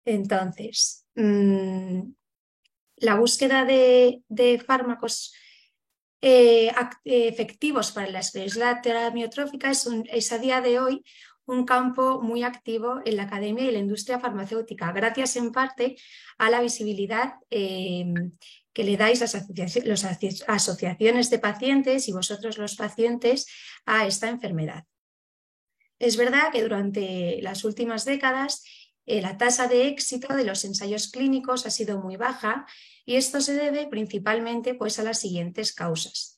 Entonces, la búsqueda de fármacos efectivos para la esclerosis lateral amiotrófica es a día de hoy un campo muy activo en la academia y la industria farmacéutica, gracias en parte a la visibilidad que le dais las asociaciones de pacientes y vosotros los pacientes a esta enfermedad. Es verdad que durante las últimas décadas la tasa de éxito de los ensayos clínicos ha sido muy baja y esto se debe principalmente pues, a las siguientes causas.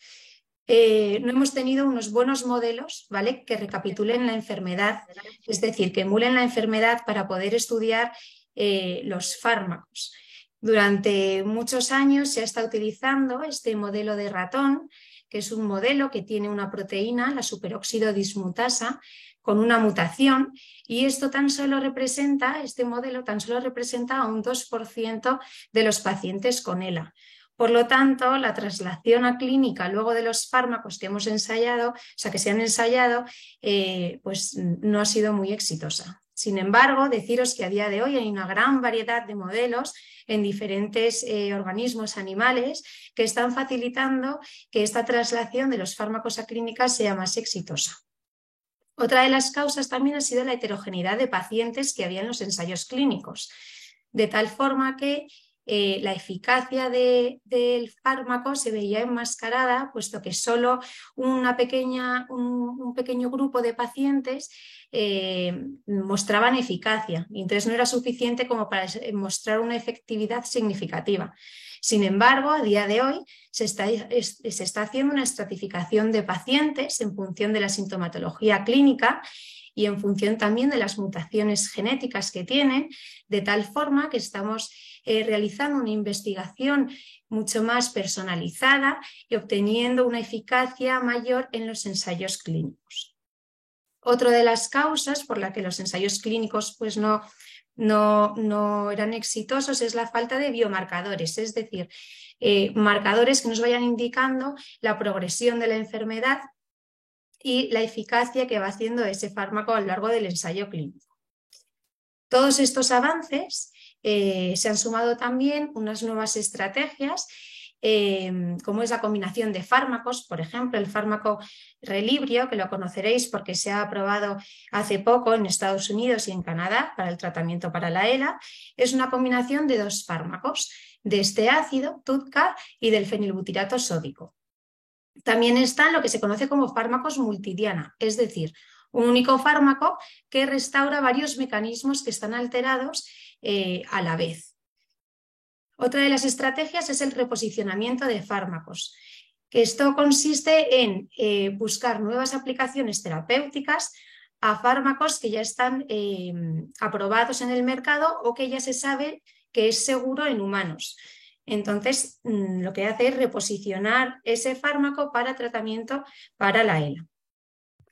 No hemos tenido unos buenos modelos, ¿vale?, que recapitulen la enfermedad, es decir, que emulen la enfermedad para poder estudiar los fármacos. Durante muchos años se ha estado utilizando este modelo de ratón, que es un modelo que tiene una proteína, la superóxido dismutasa, con una mutación, y esto este modelo tan solo representa a un 2% de los pacientes con ELA. Por lo tanto, la traslación a clínica luego de los fármacos que hemos ensayado, que se han ensayado, pues no ha sido muy exitosa. Sin embargo, deciros que a día de hoy hay una gran variedad de modelos en diferentes organismos animales que están facilitando que esta traslación de los fármacos a clínicas sea más exitosa. Otra de las causas también ha sido la heterogeneidad de pacientes que había en los ensayos clínicos, de tal forma que la eficacia del fármaco se veía enmascarada, puesto que solo un pequeño grupo de pacientes mostraban eficacia, y entonces no era suficiente como para mostrar una efectividad significativa. Sin embargo, a día de hoy se está haciendo una estratificación de pacientes en función de la sintomatología clínica y en función también de las mutaciones genéticas que tienen, de tal forma que estamos realizando una investigación mucho más personalizada y obteniendo una eficacia mayor en los ensayos clínicos. Otra de las causas por la que los ensayos clínicos pues no eran exitosos es la falta de biomarcadores, es decir, marcadores que nos vayan indicando la progresión de la enfermedad y la eficacia que va haciendo ese fármaco a lo largo del ensayo clínico. Todos estos avances se han sumado también unas nuevas estrategias, como es la combinación de fármacos, por ejemplo, el fármaco Relibrio, que lo conoceréis porque se ha aprobado hace poco en Estados Unidos y en Canadá para el tratamiento para la ELA, es una combinación de dos fármacos, de este ácido, TUDCA, y del fenilbutirato sódico. También están lo que se conoce como fármacos multidiana, es decir, un único fármaco que restaura varios mecanismos que están alterados a la vez. Otra de las estrategias es el reposicionamiento de fármacos, que esto consiste en buscar nuevas aplicaciones terapéuticas a fármacos que ya están aprobados en el mercado o que ya se sabe que es seguro en humanos. Entonces, lo que hace es reposicionar ese fármaco para tratamiento para la ELA.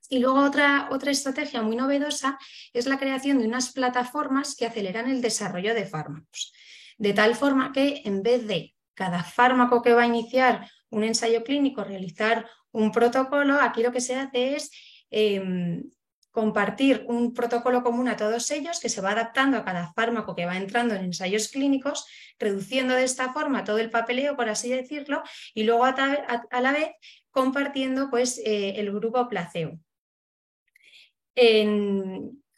Y luego otra estrategia muy novedosa es la creación de unas plataformas que aceleran el desarrollo de fármacos. De tal forma que en vez de cada fármaco que va a iniciar un ensayo clínico realizar un protocolo, aquí lo que se hace es compartir un protocolo común a todos ellos que se va adaptando a cada fármaco que va entrando en ensayos clínicos, reduciendo de esta forma todo el papeleo, por así decirlo, y luego a la vez compartiendo pues, el grupo placebo.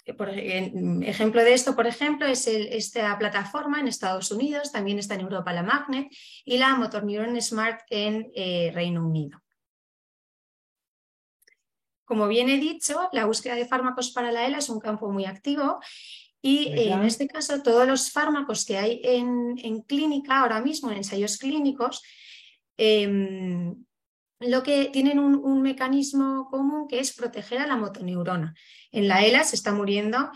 Ejemplo de esto, por ejemplo, es esta plataforma en Estados Unidos, también está en Europa la Magnet y la Motor Neuron Smart en Reino Unido. Como bien he dicho, la búsqueda de fármacos para la ELA es un campo muy activo y en este caso todos los fármacos que hay en clínica ahora mismo, en ensayos clínicos, lo que tienen un mecanismo común que es proteger a la motoneurona. En la ELA se están muriendo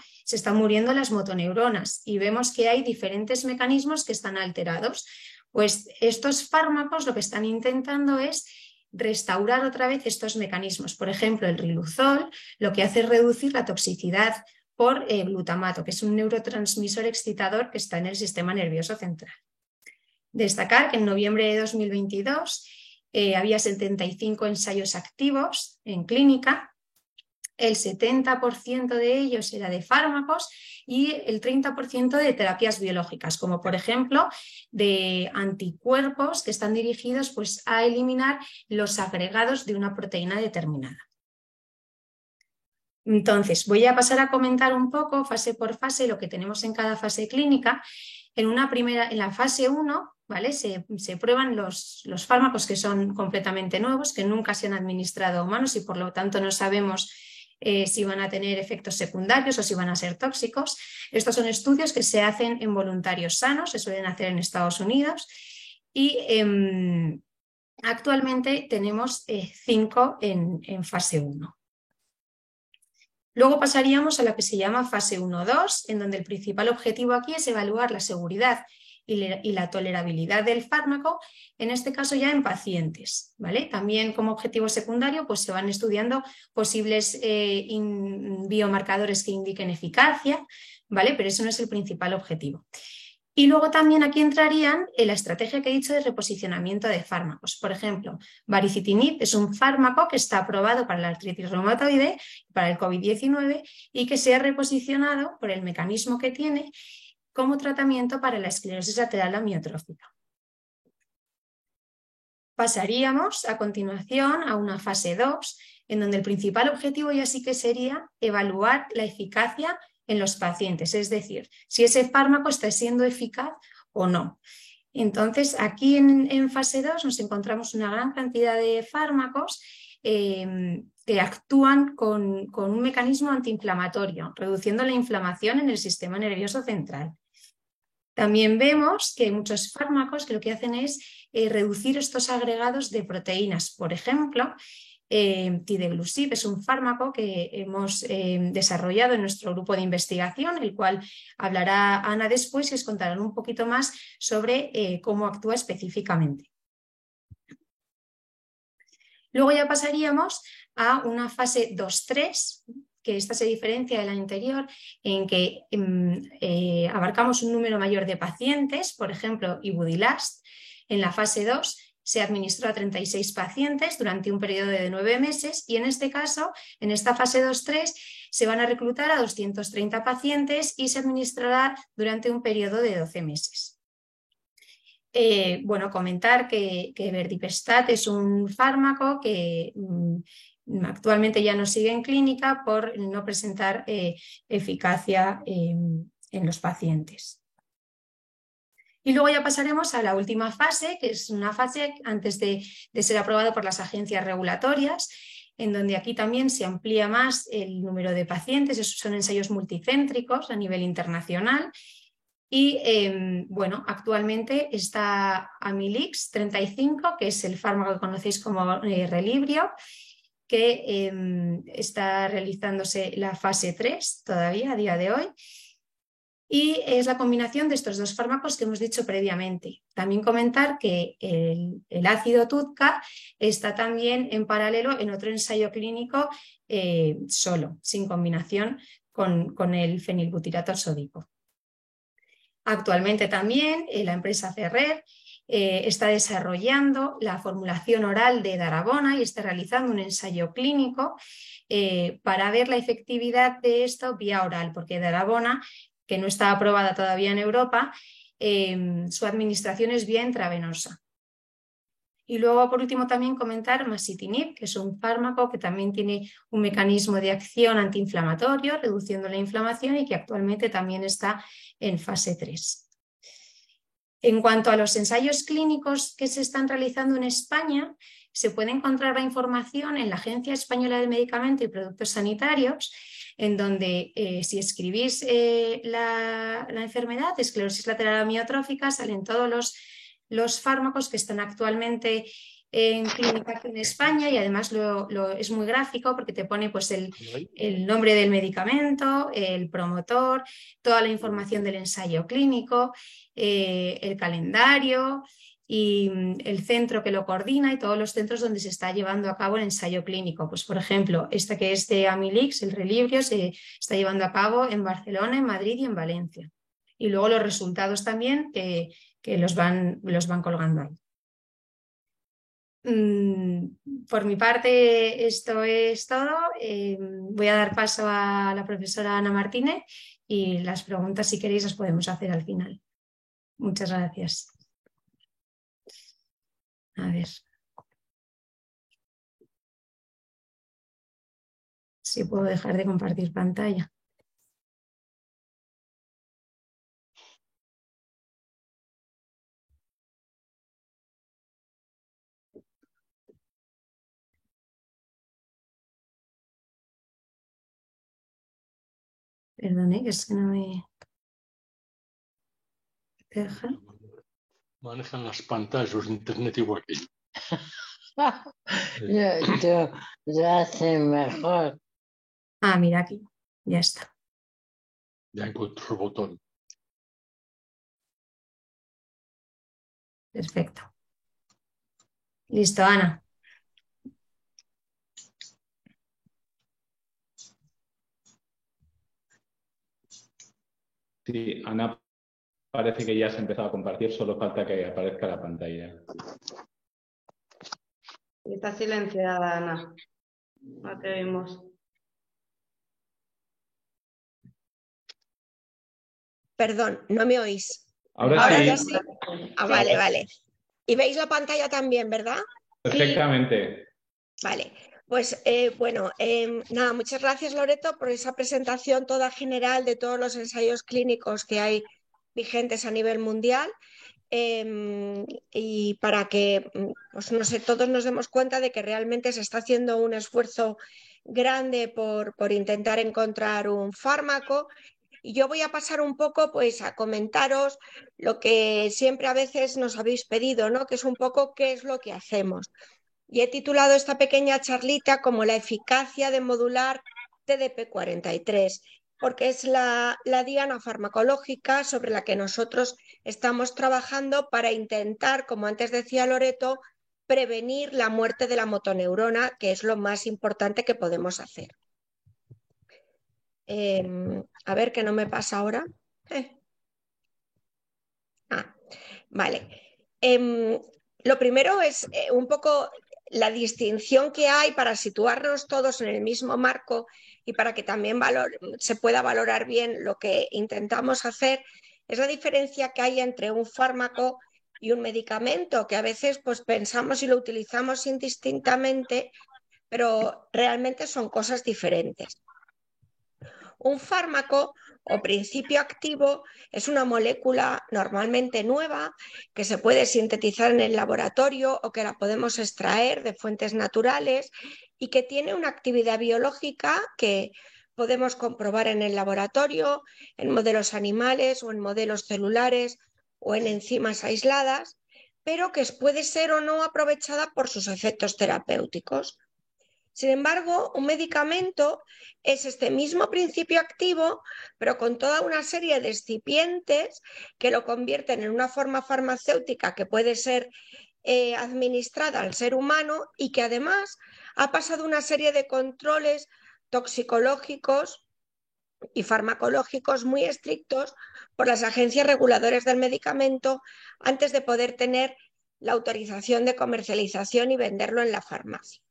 las motoneuronas y vemos que hay diferentes mecanismos que están alterados. Pues estos fármacos lo que están intentando es restaurar otra vez estos mecanismos. Por ejemplo, el riluzol lo que hace es reducir la toxicidad por glutamato, que es un neurotransmisor excitador que está en el sistema nervioso central. Destacar que en noviembre de 2022 había 75 ensayos activos en clínica el 70% de ellos era de fármacos y el 30% de terapias biológicas, como por ejemplo de anticuerpos que están dirigidos pues, a eliminar los agregados de una proteína determinada. Entonces, voy a pasar a comentar un poco, fase por fase, lo que tenemos en cada fase clínica. En la fase 1, ¿vale? Se prueban los fármacos que son completamente nuevos, que nunca se han administrado a humanos y por lo tanto no sabemos si van a tener efectos secundarios o si van a ser tóxicos. Estos son estudios que se hacen en voluntarios sanos, se suelen hacer en Estados Unidos y actualmente tenemos 5 en fase 1. Luego pasaríamos a la que se llama fase 1-2, en donde el principal objetivo aquí es evaluar la seguridad y la tolerabilidad del fármaco, en este caso ya en pacientes, ¿vale? También como objetivo secundario pues se van estudiando posibles biomarcadores que indiquen eficacia, ¿vale? Pero eso no es el principal objetivo. Y luego también aquí entrarían en la estrategia que he dicho de reposicionamiento de fármacos. Por ejemplo, baricitinib es un fármaco que está aprobado para la artritis reumatoide, para el COVID-19 y que se ha reposicionado por el mecanismo que tiene como tratamiento para la esclerosis lateral amiotrófica. Pasaríamos a continuación a una fase 2, en donde el principal objetivo ya sí que sería evaluar la eficacia en los pacientes, es decir, si ese fármaco está siendo eficaz o no. Entonces, aquí en fase 2 nos encontramos una gran cantidad de fármacos que actúan con un mecanismo antiinflamatorio, reduciendo la inflamación en el sistema nervioso central. También vemos que hay muchos fármacos que lo que hacen es reducir estos agregados de proteínas. Por ejemplo, Tideglusib es un fármaco que hemos desarrollado en nuestro grupo de investigación, el cual hablará Ana después y os contarán un poquito más sobre cómo actúa específicamente. Luego ya pasaríamos a una fase 2-3, que esta se diferencia de la anterior en que abarcamos un número mayor de pacientes, por ejemplo, Ibudilast. En la fase 2 se administró a 36 pacientes durante un periodo de 9 meses y en este caso, en esta fase 2-3, se van a reclutar a 230 pacientes y se administrará durante un periodo de 12 meses. Bueno, comentar que Verdipestat es un fármaco que actualmente ya no sigue en clínica por no presentar eficacia en los pacientes. Y luego ya pasaremos a la última fase, que es una fase antes de ser aprobado por las agencias regulatorias, en donde aquí también se amplía más el número de pacientes, esos son ensayos multicéntricos a nivel internacional. Y bueno, actualmente está Amilix 35, que es el fármaco que conocéis como Relibrio, que está realizándose la fase 3 todavía a día de hoy. Y es la combinación de estos dos fármacos que hemos dicho previamente. También comentar que el ácido TUDCA está también en paralelo en otro ensayo clínico solo, sin combinación con el fenilbutirato sódico. Actualmente también la empresa Ferrer está desarrollando la formulación oral de Darabona y está realizando un ensayo clínico para ver la efectividad de esto vía oral, porque Darabona, que no está aprobada todavía en Europa, su administración es vía intravenosa. Y luego, por último, también comentar masitinib, que es un fármaco que también tiene un mecanismo de acción antiinflamatorio, reduciendo la inflamación y que actualmente también está en fase 3. En cuanto a los ensayos clínicos que se están realizando en España, se puede encontrar la información en la Agencia Española del Medicamento y Productos Sanitarios, en donde si escribís la enfermedad, esclerosis lateral amiotrófica, salen todos los fármacos que están actualmente en clínica en España y además es muy gráfico porque te pone pues, el nombre del medicamento, el promotor, toda la información del ensayo clínico, el calendario y el centro que lo coordina y todos los centros donde se está llevando a cabo el ensayo clínico. Pues, por ejemplo, esta que es de Amilix, el Relibrio, se está llevando a cabo en Barcelona, en Madrid y en Valencia. Y luego los resultados también que los van colgando ahí. Por mi parte, esto es todo. Voy a dar paso a la profesora Ana Martínez y las preguntas, si queréis, las podemos hacer al final. Muchas gracias. A ver si puedo dejar de compartir pantalla. Perdone, que es que no me deja. Manejan las pantallas de internet igual que yo. Yo hacen mejor. Ah, mira aquí, ya está. Ya encontró el botón. Perfecto. Listo, Ana. Sí, Ana parece que ya se ha empezado a compartir, solo falta que aparezca la pantalla. Está silenciada, Ana. No te oímos. Perdón, ¿no me oís? Ahora ¿Ahora sí, ya sí? Ah, vale, vale. ¿Y veis la pantalla también, verdad? perfectamente. Vale. Pues bueno, nada, muchas gracias, Loreto, por esa presentación toda general de todos los ensayos clínicos que hay vigentes a nivel mundial. Y para que, pues no sé, todos nos demos cuenta de que realmente se está haciendo un esfuerzo grande por intentar encontrar un fármaco. Y yo voy a pasar un poco pues a comentaros lo que siempre a veces nos habéis pedido, ¿no? Que es un poco qué es lo que hacemos. Y he titulado esta pequeña charlita como la eficacia de modular TDP43, porque es la diana farmacológica sobre la que nosotros estamos trabajando para intentar, como antes decía Loreto, prevenir la muerte de la motoneurona, que es lo más importante que podemos hacer. A ver, que no me pasa ahora. Vale. Lo primero es un poco la distinción que hay para situarnos todos en el mismo marco y para que también se pueda valorar bien lo que intentamos hacer, es la diferencia que hay entre un fármaco y un medicamento, que a veces pues, pensamos y lo utilizamos indistintamente, pero realmente son cosas diferentes. Un fármaco o principio activo es una molécula normalmente nueva que se puede sintetizar en el laboratorio o que la podemos extraer de fuentes naturales y que tiene una actividad biológica que podemos comprobar en el laboratorio, en modelos animales o en modelos celulares o en enzimas aisladas, pero que puede ser o no aprovechada por sus efectos terapéuticos. Sin embargo, un medicamento es este mismo principio activo, pero con toda una serie de excipientes que lo convierten en una forma farmacéutica que puede ser administrada al ser humano y que además ha pasado una serie de controles toxicológicos y farmacológicos muy estrictos por las agencias reguladoras del medicamento antes de poder tener la autorización de comercialización y venderlo en la farmacia.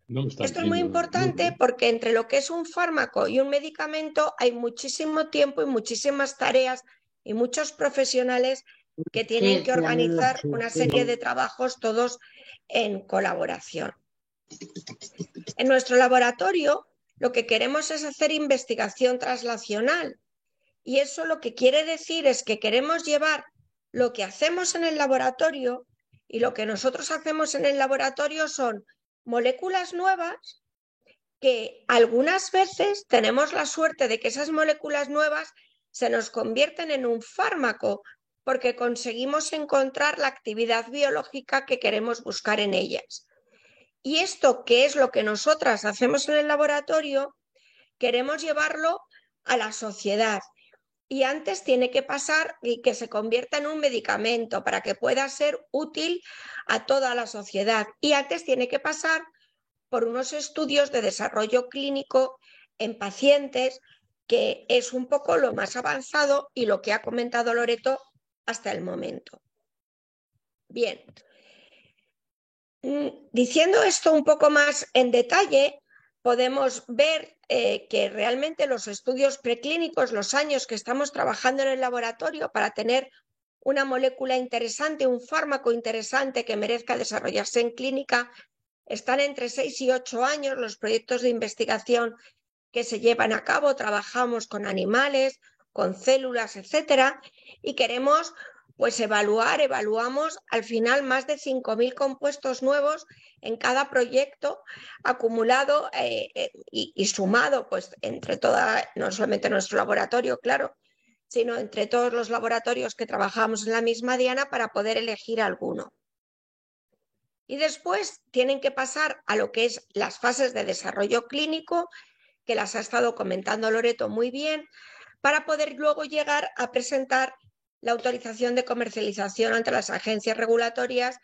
No me están Esto es muy viendo, importante porque entre lo que es un fármaco y un medicamento hay muchísimo tiempo y muchísimas tareas y muchos profesionales que tienen que organizar una serie de trabajos todos en colaboración. En nuestro laboratorio lo que queremos es hacer investigación translacional y eso lo que quiere decir es que queremos llevar lo que hacemos en el laboratorio, y lo que nosotros hacemos en el laboratorio son moléculas nuevas que algunas veces tenemos la suerte de que esas moléculas nuevas se nos convierten en un fármaco porque conseguimos encontrar la actividad biológica que queremos buscar en ellas. Y esto, que es lo que nosotras hacemos en el laboratorio, queremos llevarlo a la sociedad. Y antes tiene que pasar y que se convierta en un medicamento para que pueda ser útil a toda la sociedad. Y antes tiene que pasar por unos estudios de desarrollo clínico en pacientes, que es un poco lo más avanzado y lo que ha comentado Loreto hasta el momento. Bien, Diciendo esto un poco más en detalle, podemos ver que realmente los estudios preclínicos, los años que estamos trabajando en el laboratorio para tener una molécula interesante, un fármaco interesante que merezca desarrollarse en clínica, están entre 6 y 8 años. Los proyectos de investigación que se llevan a cabo, trabajamos con animales, con células, etcétera, y queremos pues evaluamos al final más de 5.000 compuestos nuevos en cada proyecto acumulado y sumado pues entre toda, no solamente nuestro laboratorio, claro, sino entre todos los laboratorios que trabajamos en la misma diana para poder elegir alguno. Y después tienen que pasar a lo que es las fases de desarrollo clínico, que las ha estado comentando Loreto muy bien, para poder luego llegar a presentar la autorización de comercialización ante las agencias regulatorias,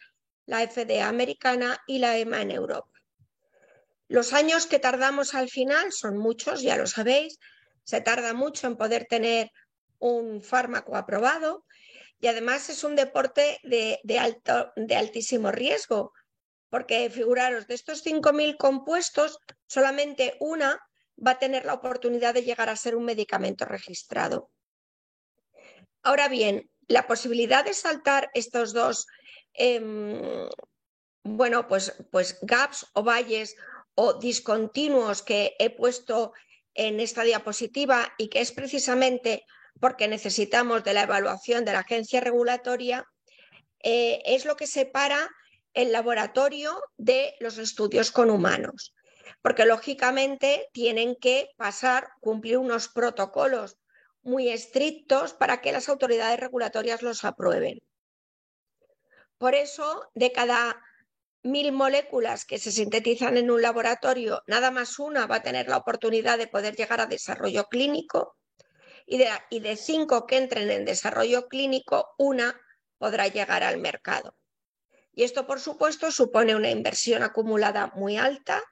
la FDA americana y la EMA en Europa. Los años que tardamos al final son muchos, ya lo sabéis, se tarda mucho en poder tener un fármaco aprobado y además es un deporte de altísimo riesgo, porque figuraros, de estos 5.000 compuestos, solamente una va a tener la oportunidad de llegar a ser un medicamento registrado. Ahora bien, la posibilidad de saltar estos dos gaps o valles o discontinuos que he puesto en esta diapositiva y que es precisamente porque necesitamos de la evaluación de la agencia regulatoria, es lo que separa el laboratorio de los estudios con humanos, porque lógicamente tienen que cumplir unos protocolos muy estrictos para que las autoridades regulatorias los aprueben. Por eso, de cada 1.000 moléculas que se sintetizan en un laboratorio, nada más una va a tener la oportunidad de poder llegar a desarrollo clínico y de 5 que entren en desarrollo clínico, una podrá llegar al mercado. Y esto, por supuesto, supone una inversión acumulada muy alta.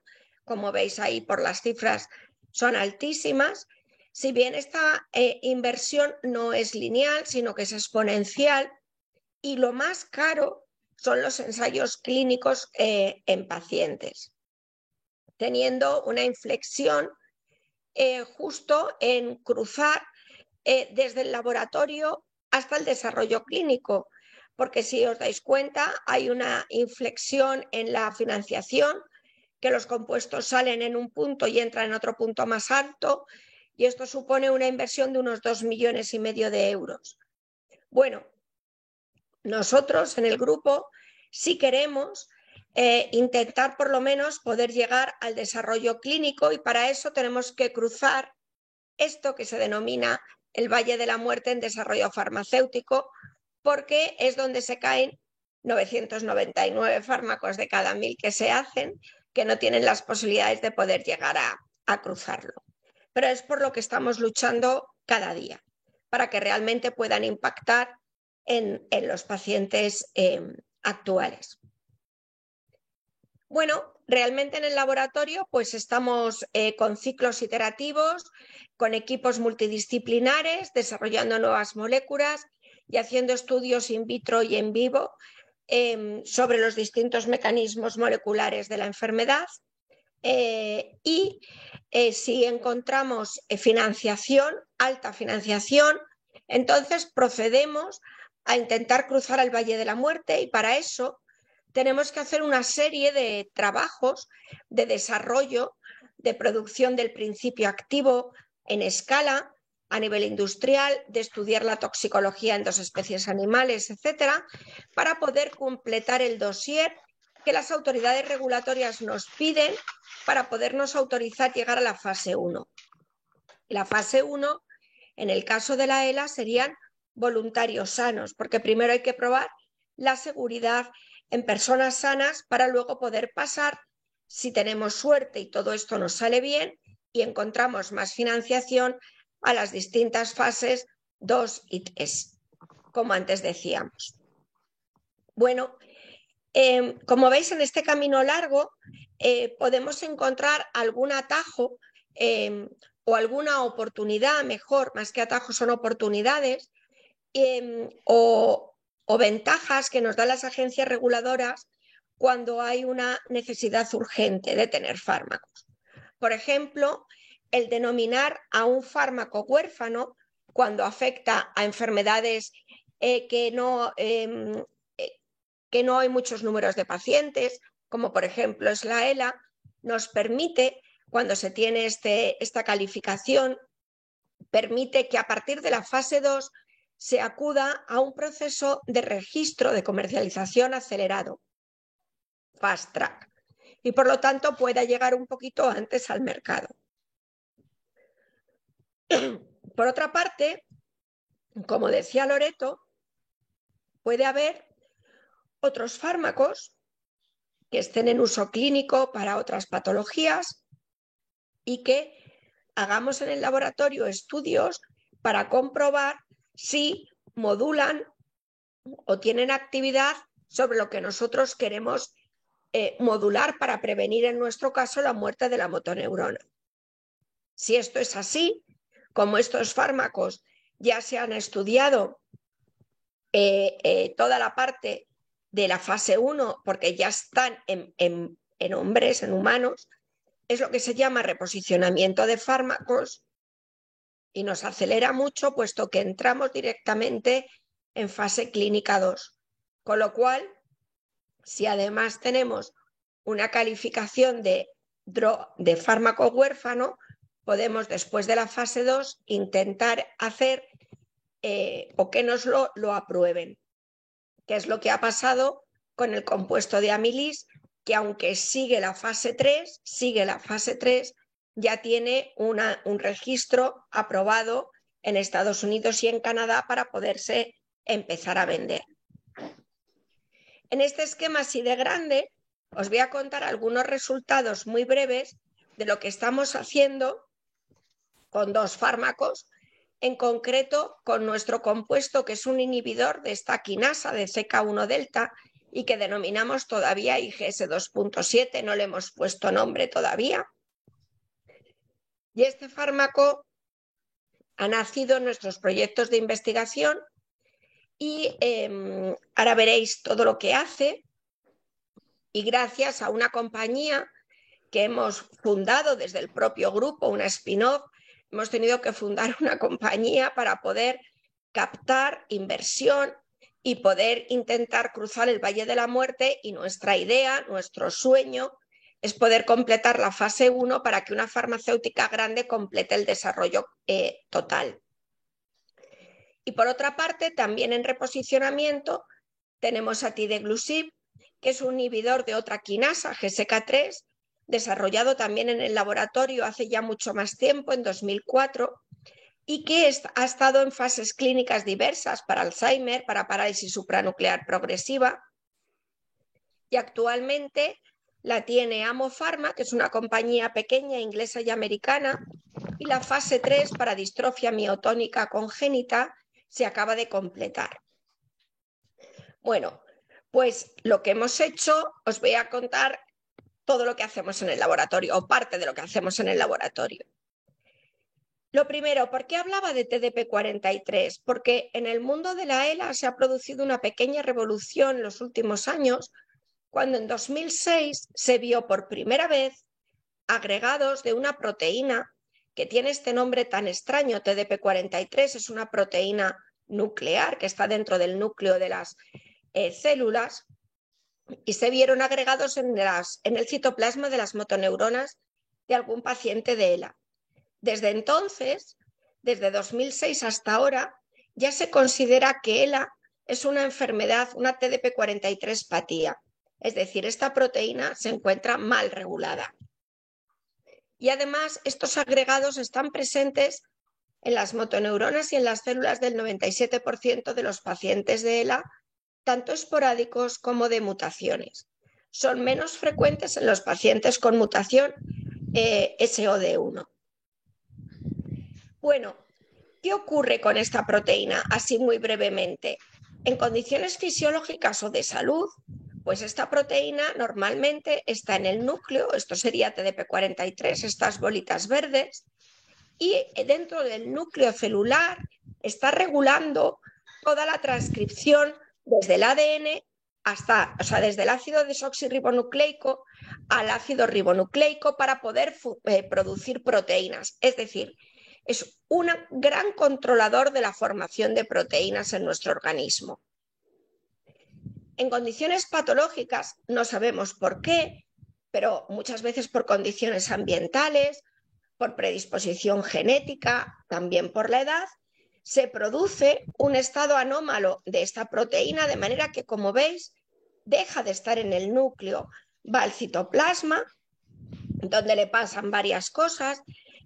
Como veis ahí por las cifras, son altísimas. Si bien esta inversión no es lineal, sino que es exponencial, y lo más caro son los ensayos clínicos en pacientes, teniendo una inflexión justo en cruzar desde el laboratorio hasta el desarrollo clínico, porque si os dais cuenta hay una inflexión en la financiación, que los compuestos salen en un punto y entran en otro punto más alto, y esto supone una inversión de unos 2,5 millones de euros. Bueno, nosotros en el grupo sí queremos intentar por lo menos poder llegar al desarrollo clínico, y para eso tenemos que cruzar esto que se denomina el Valle de la Muerte en desarrollo farmacéutico, porque es donde se caen 999 fármacos de cada 1.000 que se hacen, que no tienen las posibilidades de poder llegar a cruzarlo. Pero es por lo que estamos luchando cada día, para que realmente puedan impactar en los pacientes actuales. Bueno, realmente en el laboratorio pues estamos con ciclos iterativos, con equipos multidisciplinares, desarrollando nuevas moléculas y haciendo estudios in vitro y en vivo sobre los distintos mecanismos moleculares de la enfermedad. Si encontramos financiación, alta financiación, entonces procedemos a intentar cruzar el Valle de la Muerte, y para eso tenemos que hacer una serie de trabajos de desarrollo, de producción del principio activo en escala, a nivel industrial, de estudiar la toxicología en 2 especies animales, etcétera, para poder completar el dossier que las autoridades regulatorias nos piden para podernos autorizar llegar a la fase 1. La fase 1, en el caso de la ELA, serían voluntarios sanos, porque primero hay que probar la seguridad en personas sanas para luego poder pasar, si tenemos suerte y todo esto nos sale bien y encontramos más financiación, a las distintas fases 2 y 3, como antes decíamos. Bueno, como veis, en este camino largo podemos encontrar algún atajo o alguna oportunidad, mejor, más que atajos son oportunidades, o ventajas que nos dan las agencias reguladoras cuando hay una necesidad urgente de tener fármacos. Por ejemplo, el denominar a un fármaco huérfano cuando afecta a enfermedades que no hay muchos números de pacientes, como por ejemplo es la ELA, nos permite, cuando se tiene esta calificación, permite que a partir de la fase 2 se acuda a un proceso de registro de comercialización acelerado, fast track, y por lo tanto pueda llegar un poquito antes al mercado. Por otra parte, como decía Loreto, puede haber otros fármacos que estén en uso clínico para otras patologías y que hagamos en el laboratorio estudios para comprobar si modulan o tienen actividad sobre lo que nosotros queremos modular para prevenir, en nuestro caso, la muerte de la motoneurona. Si esto es así, como estos fármacos ya se han estudiado toda la parte de la fase 1, porque ya están en hombres, en humanos, es lo que se llama reposicionamiento de fármacos y nos acelera mucho, puesto que entramos directamente en fase clínica 2. Con lo cual, si además tenemos una calificación de fármaco huérfano, podemos después de la fase 2 intentar hacer o que nos lo aprueben, que es lo que ha pasado con el compuesto de Amilis, que aunque sigue la fase 3, ya tiene un registro aprobado en Estados Unidos y en Canadá para poderse empezar a vender. En este esquema así de grande, os voy a contar algunos resultados muy breves de lo que estamos haciendo con dos fármacos, en concreto con nuestro compuesto, que es un inhibidor de esta quinasa de CK1 delta y que denominamos todavía IGS 2.7, no le hemos puesto nombre todavía. Y este fármaco ha nacido en nuestros proyectos de investigación y ahora veréis todo lo que hace, y gracias a una compañía que hemos fundado desde el propio grupo, una spin-off, hemos tenido que fundar una compañía para poder captar inversión y poder intentar cruzar el Valle de la Muerte, y nuestra idea, nuestro sueño, es poder completar la fase 1 para que una farmacéutica grande complete el desarrollo total. Y por otra parte, también en reposicionamiento tenemos a Tideglusib, que es un inhibidor de otra quinasa, GSK3, desarrollado también en el laboratorio hace ya mucho más tiempo, en 2004, y que ha estado en fases clínicas diversas para Alzheimer, para parálisis supranuclear progresiva, y actualmente la tiene Amo Pharma, que es una compañía pequeña inglesa y americana, y la fase 3 para distrofia miotónica congénita se acaba de completar. Bueno, pues lo que hemos hecho, os voy a contar todo lo que hacemos en el laboratorio, o parte de lo que hacemos en el laboratorio. Lo primero, ¿por qué hablaba de TDP-43? Porque en el mundo de la ELA se ha producido una pequeña revolución en los últimos años, cuando en 2006 se vio por primera vez agregados de una proteína que tiene este nombre tan extraño, TDP-43, es una proteína nuclear que está dentro del núcleo de las células, y se vieron agregados en el citoplasma de las motoneuronas de algún paciente de ELA. Desde entonces, desde 2006 hasta ahora, ya se considera que ELA es una enfermedad, una TDP-43 patía. Es decir, esta proteína se encuentra mal regulada. Y además, estos agregados están presentes en las motoneuronas y en las células del 97% de los pacientes de ELA, tanto esporádicos como de mutaciones. Son menos frecuentes en los pacientes con mutación SOD1. Bueno, ¿qué ocurre con esta proteína? Así muy brevemente. En condiciones fisiológicas o de salud, pues esta proteína normalmente está en el núcleo, esto sería TDP-43, estas bolitas verdes, y dentro del núcleo celular está regulando toda la transcripción desde el ADN desde el ácido desoxirribonucleico al ácido ribonucleico para poder producir proteínas. Es decir, es un gran controlador de la formación de proteínas en nuestro organismo. En condiciones patológicas no sabemos por qué, pero muchas veces por condiciones ambientales, por predisposición genética, también por la edad, se produce un estado anómalo de esta proteína, de manera que, como veis, deja de estar en el núcleo, va al citoplasma, donde le pasan varias cosas,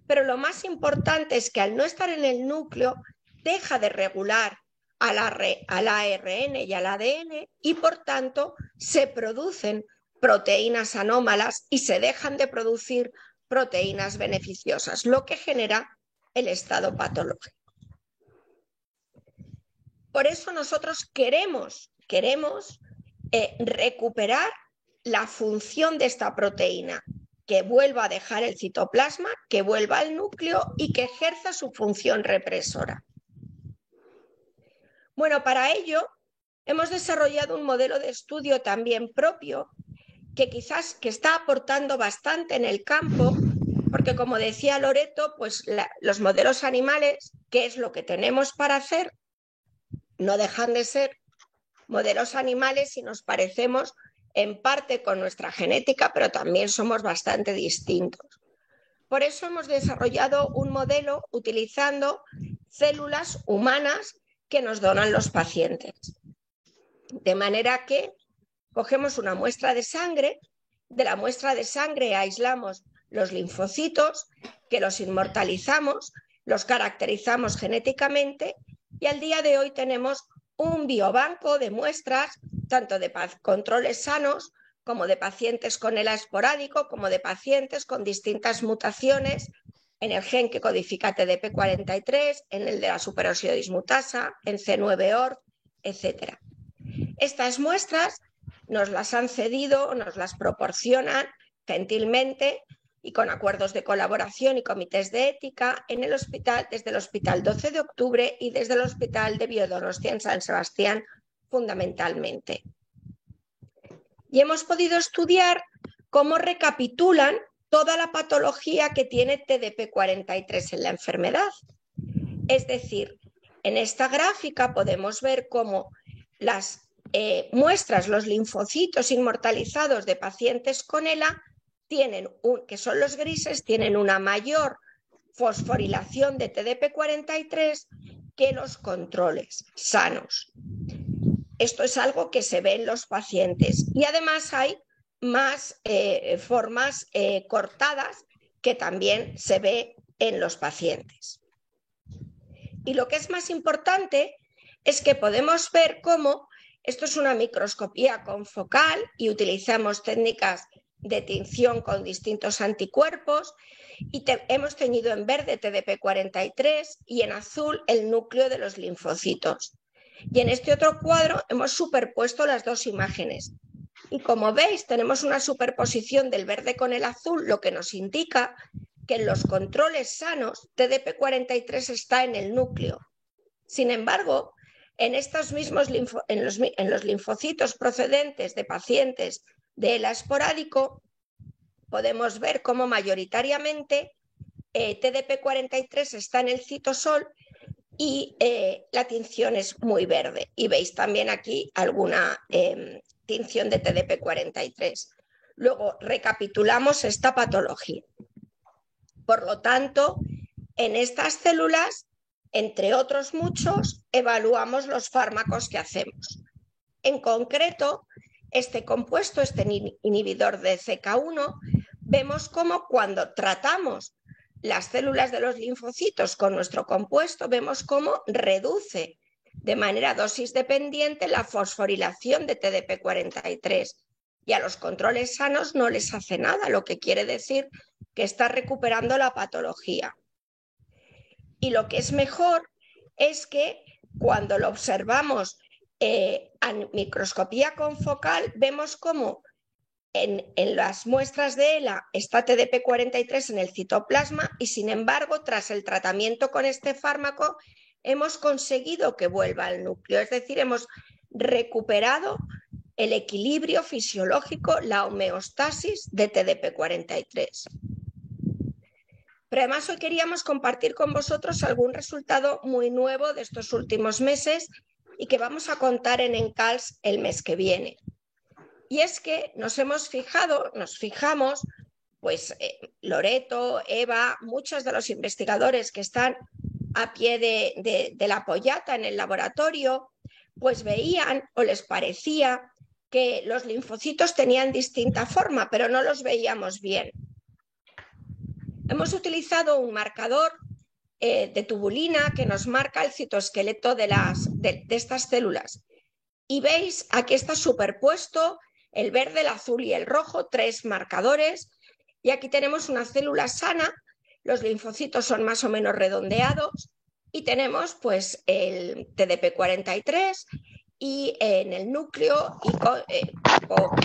pero lo más importante es que al no estar en el núcleo, deja de regular al ARN y al ADN y, por tanto, se producen proteínas anómalas y se dejan de producir proteínas beneficiosas, lo que genera el estado patológico. Por eso nosotros queremos recuperar la función de esta proteína, que vuelva a dejar el citoplasma, que vuelva al núcleo y que ejerza su función represora. Bueno, para ello hemos desarrollado un modelo de estudio también propio que quizás está aportando bastante en el campo, porque como decía Loreto, pues los modelos animales, ¿qué es lo que tenemos para hacer? No dejan de ser modelos animales y nos parecemos en parte con nuestra genética, pero también somos bastante distintos. Por eso hemos desarrollado un modelo utilizando células humanas que nos donan los pacientes. De manera que cogemos una muestra de sangre, de la muestra de sangre aislamos los linfocitos, que los inmortalizamos, los caracterizamos genéticamente y al día de hoy tenemos un biobanco de muestras, tanto de controles sanos como de pacientes con ELA esporádico, como de pacientes con distintas mutaciones en el gen que codifica TDP43, en el de la superóxido dismutasa, en C9orf, etc. Estas muestras nos las han cedido, nos las proporcionan gentilmente y con acuerdos de colaboración y comités de ética en el hospital, desde el Hospital 12 de Octubre y desde el Hospital de Biodonostia en San Sebastián, fundamentalmente. Y hemos podido estudiar cómo recapitulan toda la patología que tiene TDP43 en la enfermedad. Es decir, en esta gráfica podemos ver cómo las muestras, los linfocitos inmortalizados de pacientes con ELA, que son los grises, tienen una mayor fosforilación de TDP43 que los controles sanos. Esto es algo que se ve en los pacientes y además hay más formas cortadas que también se ve en los pacientes. Y lo que es más importante es que podemos ver cómo esto es una microscopía confocal y utilizamos técnicas de tinción con distintos anticuerpos y hemos teñido en verde TDP43 y en azul el núcleo de los linfocitos. Y en este otro cuadro hemos superpuesto las dos imágenes. Y como veis, tenemos una superposición del verde con el azul, lo que nos indica que en los controles sanos TDP43 está en el núcleo. Sin embargo, en estos mismos en los linfocitos procedentes de pacientes de ELA esporádico, podemos ver cómo mayoritariamente TDP43 está en el citosol y la tinción es muy verde. Y veis también aquí alguna tinción de TDP43. Luego recapitulamos esta patología. Por lo tanto, en estas células, entre otros muchos, evaluamos los fármacos que hacemos. En concreto, este compuesto, este inhibidor de CK1, vemos cómo cuando tratamos las células de los linfocitos con nuestro compuesto, vemos cómo reduce de manera dosis dependiente la fosforilación de TDP43 y a los controles sanos no les hace nada, lo que quiere decir que está recuperando la patología. Y lo que es mejor es que cuando lo observamos a microscopía confocal, vemos cómo en las muestras de ELA está TDP43 en el citoplasma y sin embargo, tras el tratamiento con este fármaco, hemos conseguido que vuelva al núcleo. Es decir, hemos recuperado el equilibrio fisiológico, la homeostasis de TDP-43. Pero además hoy queríamos compartir con vosotros algún resultado muy nuevo de estos últimos meses y que vamos a contar en ENCALS el mes que viene. Y es que nos fijamos, pues Loreto, Eva, muchos de los investigadores que están a pie de la pollata en el laboratorio, pues veían o les parecía que los linfocitos tenían distinta forma, pero no los veíamos bien. Hemos utilizado un marcador de tubulina que nos marca el citoesqueleto de estas células. Y veis, aquí está superpuesto el verde, el azul y el rojo, 3 marcadores. Y aquí tenemos una célula sana, los linfocitos son más o menos redondeados y tenemos pues el TDP-43 y en el núcleo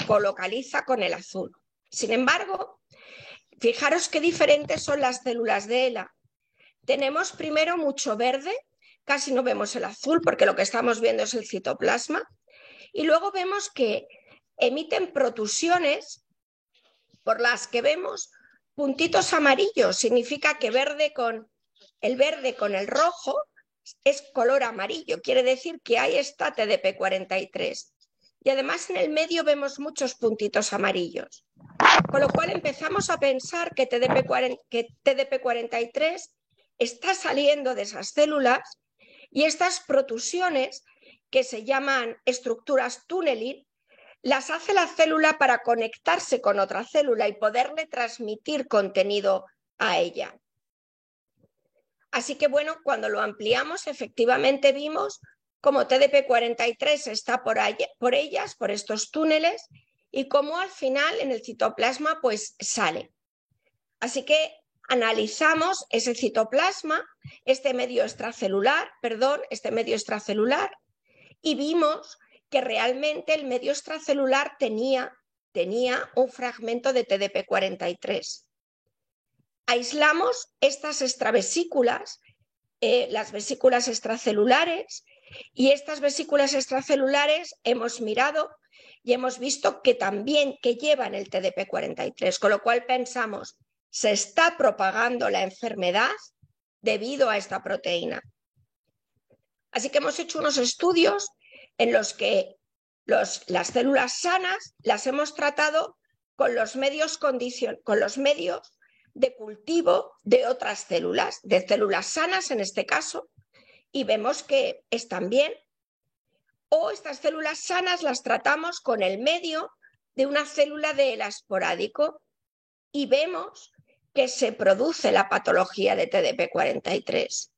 colocaliza con el azul. Sin embargo, fijaros qué diferentes son las células de ELA. Tenemos primero mucho verde, casi no vemos el azul porque lo que estamos viendo es el citoplasma, y luego vemos que emiten protusiones por las que vemos puntitos amarillos. Significa que el verde con el rojo es color amarillo, quiere decir que ahí está TDP-43. Y además en el medio vemos muchos puntitos amarillos. Con lo cual empezamos a pensar que TDP-43 está saliendo de esas células y estas protusiones, que se llaman estructuras tunneling, las hace la célula para conectarse con otra célula y poderle transmitir contenido a ella. Así que bueno, cuando lo ampliamos, efectivamente vimos cómo TDP-43 está por ellas, por estos túneles, y cómo al final en el citoplasma pues sale. Así que analizamos ese citoplasma, este medio extracelular, y vimos que realmente el medio extracelular tenía un fragmento de TDP-43. Aislamos estas extravesículas, las vesículas extracelulares, y estas vesículas extracelulares hemos mirado y hemos visto que también llevan el TDP-43, con lo cual pensamos, se está propagando la enfermedad debido a esta proteína. Así que hemos hecho unos estudios en los que las células sanas las hemos tratado con los medios de cultivo de otras células, de células sanas en este caso, y vemos que están bien. O estas células sanas las tratamos con el medio de una célula de ELA esporádico y vemos que se produce la patología de TDP-43.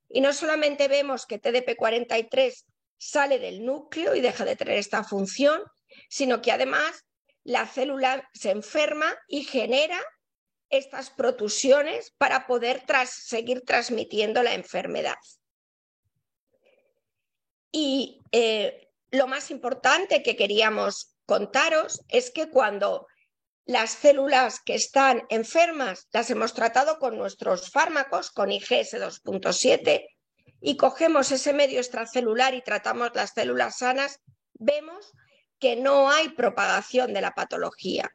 Y no solamente vemos que TDP-43 sale del núcleo y deja de tener esta función, sino que además la célula se enferma y genera estas protusiones para poder seguir transmitiendo la enfermedad. Y lo más importante que queríamos contaros es que cuando las células que están enfermas las hemos tratado con nuestros fármacos, con IgS 2.7, y cogemos ese medio extracelular y tratamos las células sanas, vemos que no hay propagación de la patología.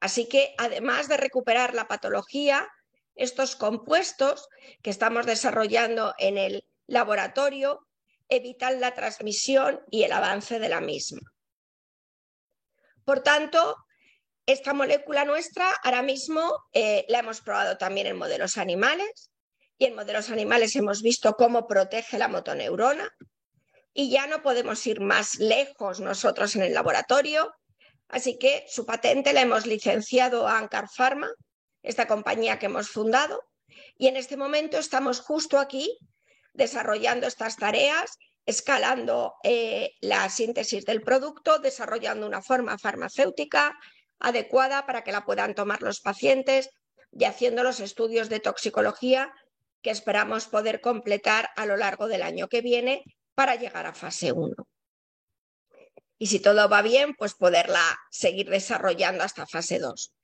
Así que además de recuperar la patología, estos compuestos que estamos desarrollando en el laboratorio evitan la transmisión y el avance de la misma. Por tanto, esta molécula nuestra ahora mismo la hemos probado también en modelos animales, y en modelos animales hemos visto cómo protege la motoneurona, y ya no podemos ir más lejos nosotros en el laboratorio, así que su patente la hemos licenciado a Ancar Pharma, esta compañía que hemos fundado, y en este momento estamos justo aquí desarrollando estas tareas, escalando la síntesis del producto, desarrollando una forma farmacéutica adecuada para que la puedan tomar los pacientes y haciendo los estudios de toxicología que esperamos poder completar a lo largo del año que viene para llegar a fase 1. Y si todo va bien, pues poderla seguir desarrollando hasta fase 2.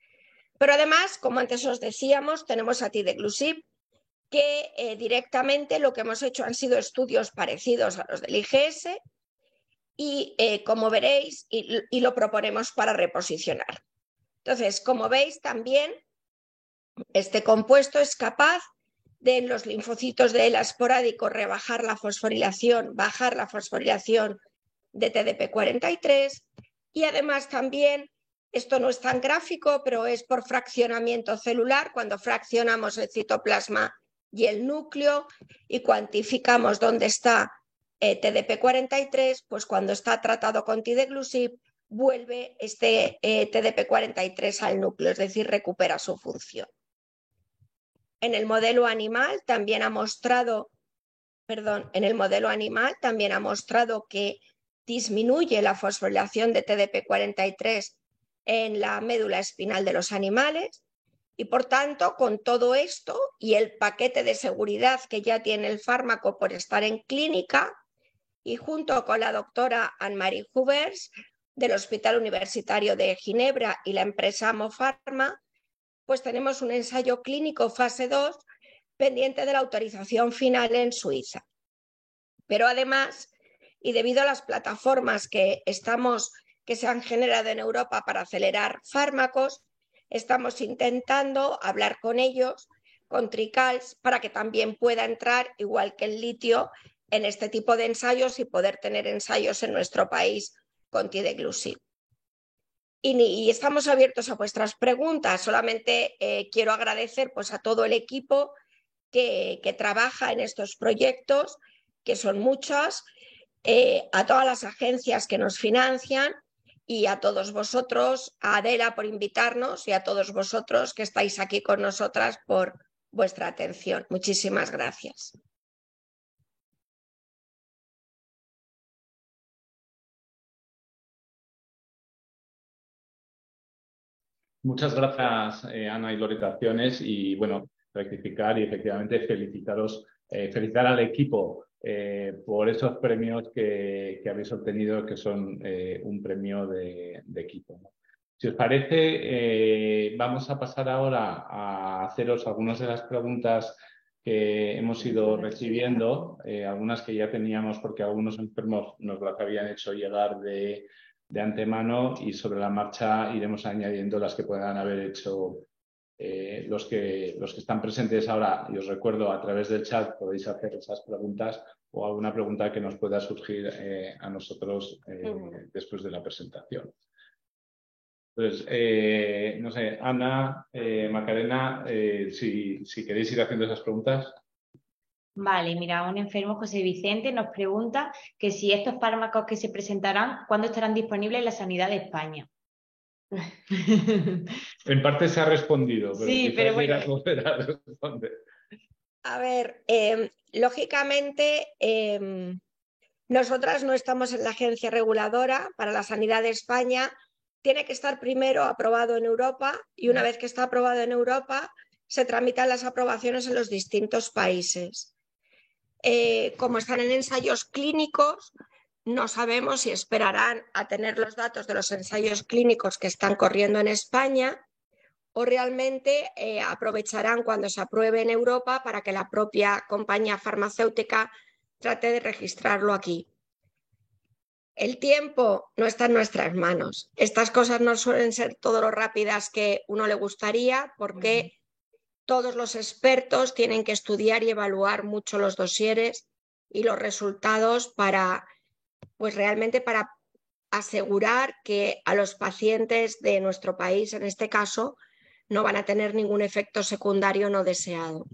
Pero además, como antes os decíamos, tenemos a Tideclusib, que directamente lo que hemos hecho han sido estudios parecidos a los del IgS, y como veréis, y lo proponemos para reposicionar. Entonces, como veis, también este compuesto es capaz de en los linfocitos de ELA esporádico rebajar la fosforilación, bajar la fosforilación de TDP43 y además también, esto no es tan gráfico, pero es por fraccionamiento celular, cuando fraccionamos el citoplasma y el núcleo y cuantificamos dónde está TDP43, pues cuando está tratado con Tideglusib vuelve este TDP43 al núcleo, es decir, recupera su función. En el modelo animal también ha mostrado, en el modelo animal también ha mostrado que disminuye la fosforilación de TDP43 en la médula espinal de los animales y, por tanto, con todo esto y el paquete de seguridad que ya tiene el fármaco por estar en clínica, y junto con la doctora Anne-Marie Hubers del Hospital Universitario de Ginebra y la empresa Amofarma, pues tenemos un ensayo clínico fase 2 pendiente de la autorización final en Suiza. Pero además, y debido a las plataformas que se han generado en Europa para acelerar fármacos, estamos intentando hablar con ellos, con Tricals, para que también pueda entrar, igual que el litio, en este tipo de ensayos y poder tener ensayos en nuestro país con Tideglusib. Y estamos abiertos a vuestras preguntas. Solamente quiero agradecer pues, a todo el equipo que trabaja en estos proyectos, que son muchos, a todas las agencias que nos financian y a todos vosotros, a Adela por invitarnos y a todos vosotros que estáis aquí con nosotras por vuestra atención. Muchísimas gracias. Muchas gracias, Ana y Loreta Acciones, y bueno, rectificar y efectivamente felicitar al equipo por esos premios que habéis obtenido, que son un premio de equipo, ¿no? Si os parece, vamos a pasar ahora a haceros algunas de las preguntas que hemos ido recibiendo, algunas que ya teníamos porque algunos enfermos nos las habían hecho llegar de antemano, y sobre la marcha iremos añadiendo las que puedan haber hecho los que están presentes ahora. Y os recuerdo, a través del chat podéis hacer esas preguntas o alguna pregunta que nos pueda surgir a nosotros después de la presentación. Entonces, no sé, Ana, Macarena, si queréis ir haciendo esas preguntas. Vale, mira, un enfermo, José Vicente, nos pregunta que si estos fármacos que se presentarán, ¿cuándo estarán disponibles en la sanidad de España? En parte se ha respondido, pero sí, pero bueno. Volver a responder. A ver, lógicamente, nosotras no estamos en la agencia reguladora para la sanidad de España. Tiene que estar primero aprobado en Europa y una vez que está aprobado en Europa, se tramitan las aprobaciones en los distintos países. Como están en ensayos clínicos, no sabemos si esperarán a tener los datos de los ensayos clínicos que están corriendo en España o realmente aprovecharán cuando se apruebe en Europa para que la propia compañía farmacéutica trate de registrarlo aquí. El tiempo no está en nuestras manos. Estas cosas no suelen ser todo lo rápidas que uno le gustaría porque todos los expertos tienen que estudiar y evaluar mucho los dosieres y los resultados para, pues realmente para asegurar que a los pacientes de nuestro país, en este caso, no van a tener ningún efecto secundario no deseado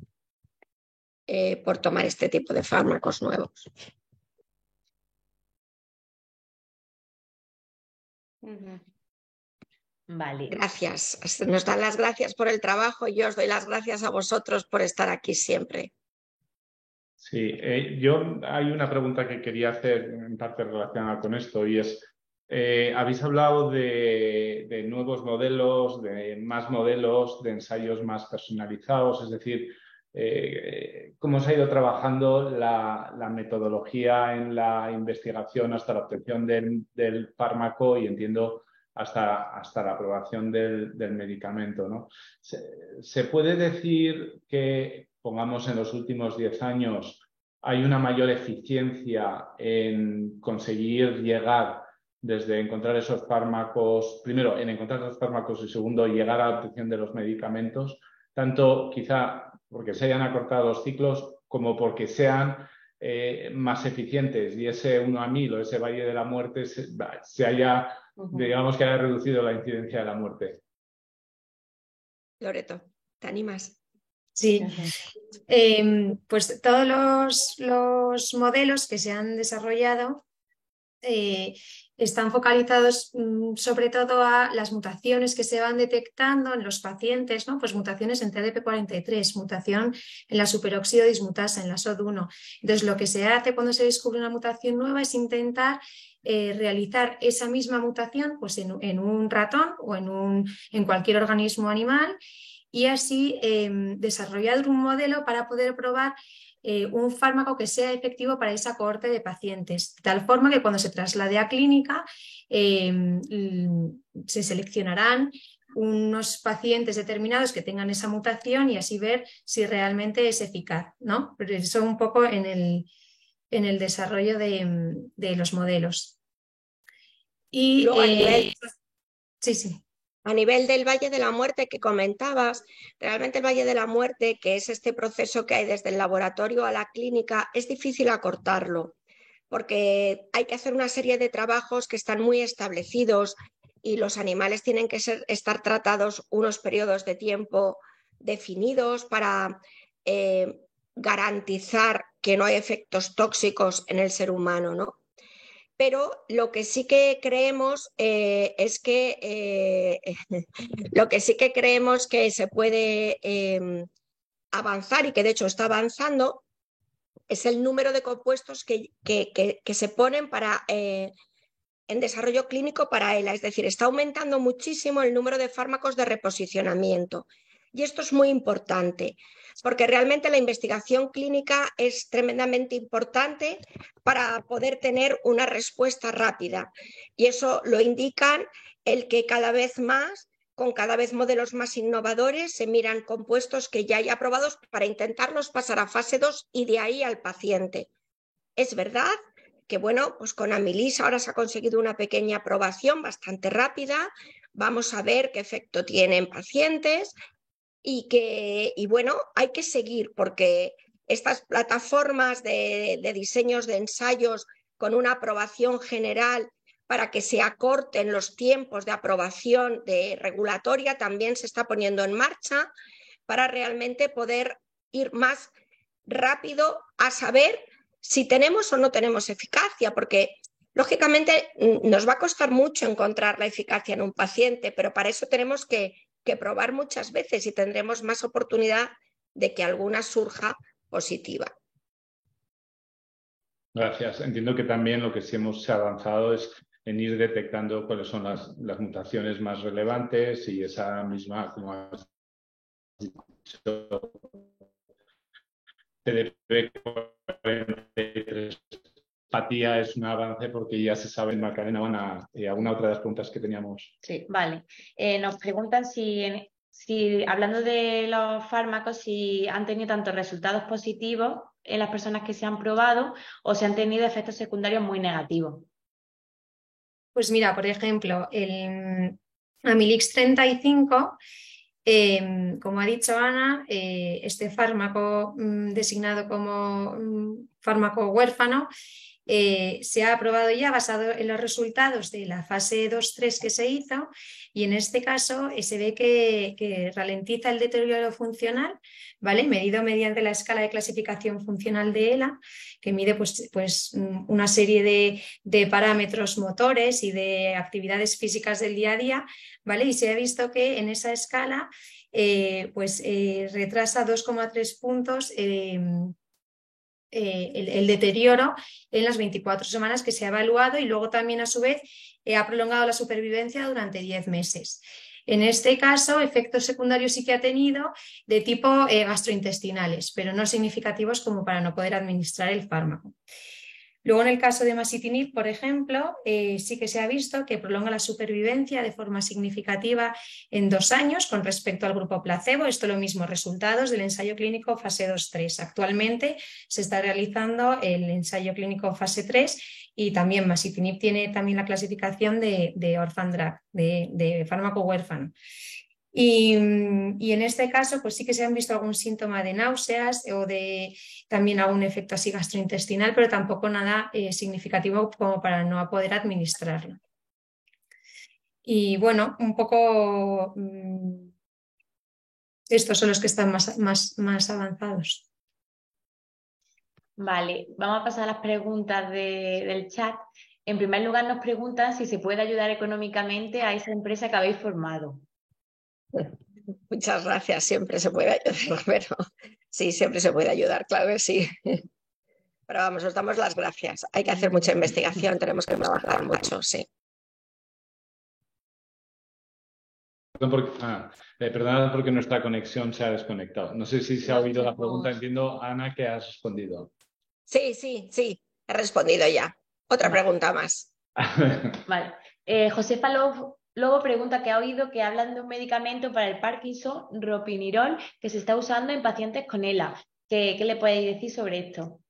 por tomar este tipo de fármacos nuevos. Vale. Gracias. Nos dan las gracias por el trabajo y yo os doy las gracias a vosotros por estar aquí siempre. Sí, hay una pregunta que quería hacer en parte relacionada con esto y es, habéis hablado de nuevos modelos, de más modelos, de ensayos más personalizados, es decir, cómo se ha ido trabajando la metodología en la investigación hasta la obtención del fármaco y entiendo hasta la aprobación del medicamento, ¿no? ¿Se puede decir que, pongamos, en los últimos 10 años hay una mayor eficiencia en conseguir llegar desde encontrar esos fármacos, primero en encontrar esos fármacos y segundo llegar a la obtención de los medicamentos, tanto quizá porque se hayan acortado los ciclos como porque sean más eficientes y ese 1:1000 o ese valle de la muerte se haya, digamos que haya reducido la incidencia de la muerte. Loreto, ¿te animas? Sí, pues todos los modelos que se han desarrollado están focalizados sobre todo a las mutaciones que se van detectando en los pacientes, ¿no? Pues mutaciones en TDP43, mutación en la superóxido dismutasa, en la SOD1. Entonces, lo que se hace cuando se descubre una mutación nueva es intentar realizar esa misma mutación pues en un ratón o en cualquier organismo animal y así desarrollar un modelo para poder probar un fármaco que sea efectivo para esa cohorte de pacientes, de tal forma que cuando se traslade a clínica se seleccionarán unos pacientes determinados que tengan esa mutación y así ver si realmente es eficaz, ¿no? Pero eso un poco en el desarrollo de los modelos. Y Luego, sí. A nivel del Valle de la Muerte que comentabas, realmente el Valle de la Muerte, que es este proceso que hay desde el laboratorio a la clínica, es difícil acortarlo, porque hay que hacer una serie de trabajos que están muy establecidos y los animales tienen que estar tratados unos periodos de tiempo definidos para garantizar que no hay efectos tóxicos en el ser humano, ¿no? Pero lo que sí que creemos es que lo que sí que creemos que se puede avanzar y que de hecho está avanzando es el número de compuestos que se ponen para en desarrollo clínico para ELA, es decir, está aumentando muchísimo el número de fármacos de reposicionamiento. Y esto es muy importante, porque realmente la investigación clínica es tremendamente importante para poder tener una respuesta rápida. Y eso lo indican el que cada vez más, con cada vez modelos más innovadores, se miran compuestos que ya hay aprobados para intentarlos pasar a fase 2 y de ahí al paciente. Es verdad que, bueno, pues con Amilisa ahora se ha conseguido una pequeña aprobación bastante rápida. Vamos a ver qué efecto tiene en pacientes. Y bueno, hay que seguir porque estas plataformas de diseños de ensayos con una aprobación general para que se acorten los tiempos de aprobación de regulatoria también se está poniendo en marcha para realmente poder ir más rápido a saber si tenemos o no tenemos eficacia, porque lógicamente nos va a costar mucho encontrar la eficacia en un paciente, pero para eso tenemos que probar muchas veces y tendremos más oportunidad de que alguna surja positiva. Gracias. Entiendo que también lo que sí hemos avanzado es en ir detectando cuáles son las mutaciones más relevantes y esa misma, como has dicho, TDP43 empatía es un avance porque ya se sabe, Macarena, alguna otra de las preguntas que teníamos. Sí, vale. Nos preguntan si hablando de los fármacos, si han tenido tantos resultados positivos en las personas que se han probado o si han tenido efectos secundarios muy negativos. Pues mira, por ejemplo, el Amilix 35, como ha dicho Ana, este fármaco designado como fármaco huérfano se ha aprobado ya basado en los resultados de la fase 2-3 que se hizo y en este caso se ve que ralentiza el deterioro funcional, ¿vale? Medido mediante la escala de clasificación funcional de ELA, que mide pues una serie de parámetros motores y de actividades físicas del día a día, ¿vale? Y se ha visto que en esa escala retrasa 2,3 puntos el deterioro en las 24 semanas que se ha evaluado y luego también a su vez ha prolongado la supervivencia durante 10 meses. En este caso, efectos secundarios sí que ha tenido de tipo gastrointestinales, pero no significativos como para no poder administrar el fármaco. Luego, en el caso de masitinib, por ejemplo, sí que se ha visto que prolonga la supervivencia de forma significativa en 2 años con respecto al grupo placebo. Esto lo mismo, resultados del ensayo clínico fase 2-3. Actualmente se está realizando el ensayo clínico fase 3 y también masitinib tiene también la clasificación de orphan drug, de fármaco huérfano. Y en este caso, pues sí que se han visto algún síntoma de náuseas o de también algún efecto así gastrointestinal, pero tampoco nada significativo como para no poder administrarlo. Y bueno, un poco estos son los que están más avanzados. Vale, vamos a pasar a las preguntas del chat. En primer lugar, nos preguntan si se puede ayudar económicamente a esa empresa que habéis formado. Muchas gracias, siempre se puede ayudar, pero sí, siempre se puede ayudar, claro que sí. Pero vamos, os damos las gracias. Hay que hacer mucha investigación, tenemos que trabajar mucho, sí. Perdonad porque nuestra conexión se ha desconectado. No sé si se ha oído la pregunta. Entiendo, Ana, que has respondido. Sí, he respondido ya. Otra pregunta más. Vale. Josefa Lobo pregunta que ha oído que hablan de un medicamento para el Parkinson, ropinirol, que se está usando en pacientes con ELA. ¿Qué le podéis decir sobre esto?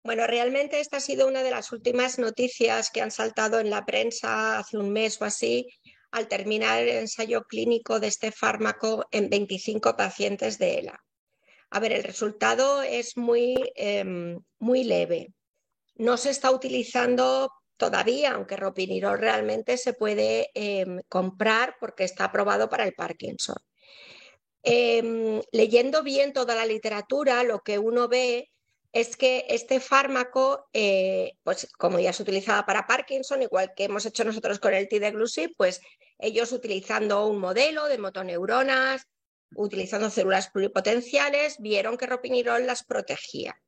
Bueno, realmente esta ha sido una de las últimas noticias que han saltado en la prensa hace un mes o así, al terminar el ensayo clínico de este fármaco en 25 pacientes de ELA. A ver, el resultado es muy leve. No se está utilizando todavía, aunque ropinirol realmente se puede comprar porque está aprobado para el Parkinson. Leyendo bien toda la literatura, lo que uno ve es que este fármaco, pues como ya se utilizaba para Parkinson, igual que hemos hecho nosotros con el Tideglusib, pues ellos utilizando un modelo de motoneuronas, utilizando células pluripotenciales, vieron que ropinirol las protegía.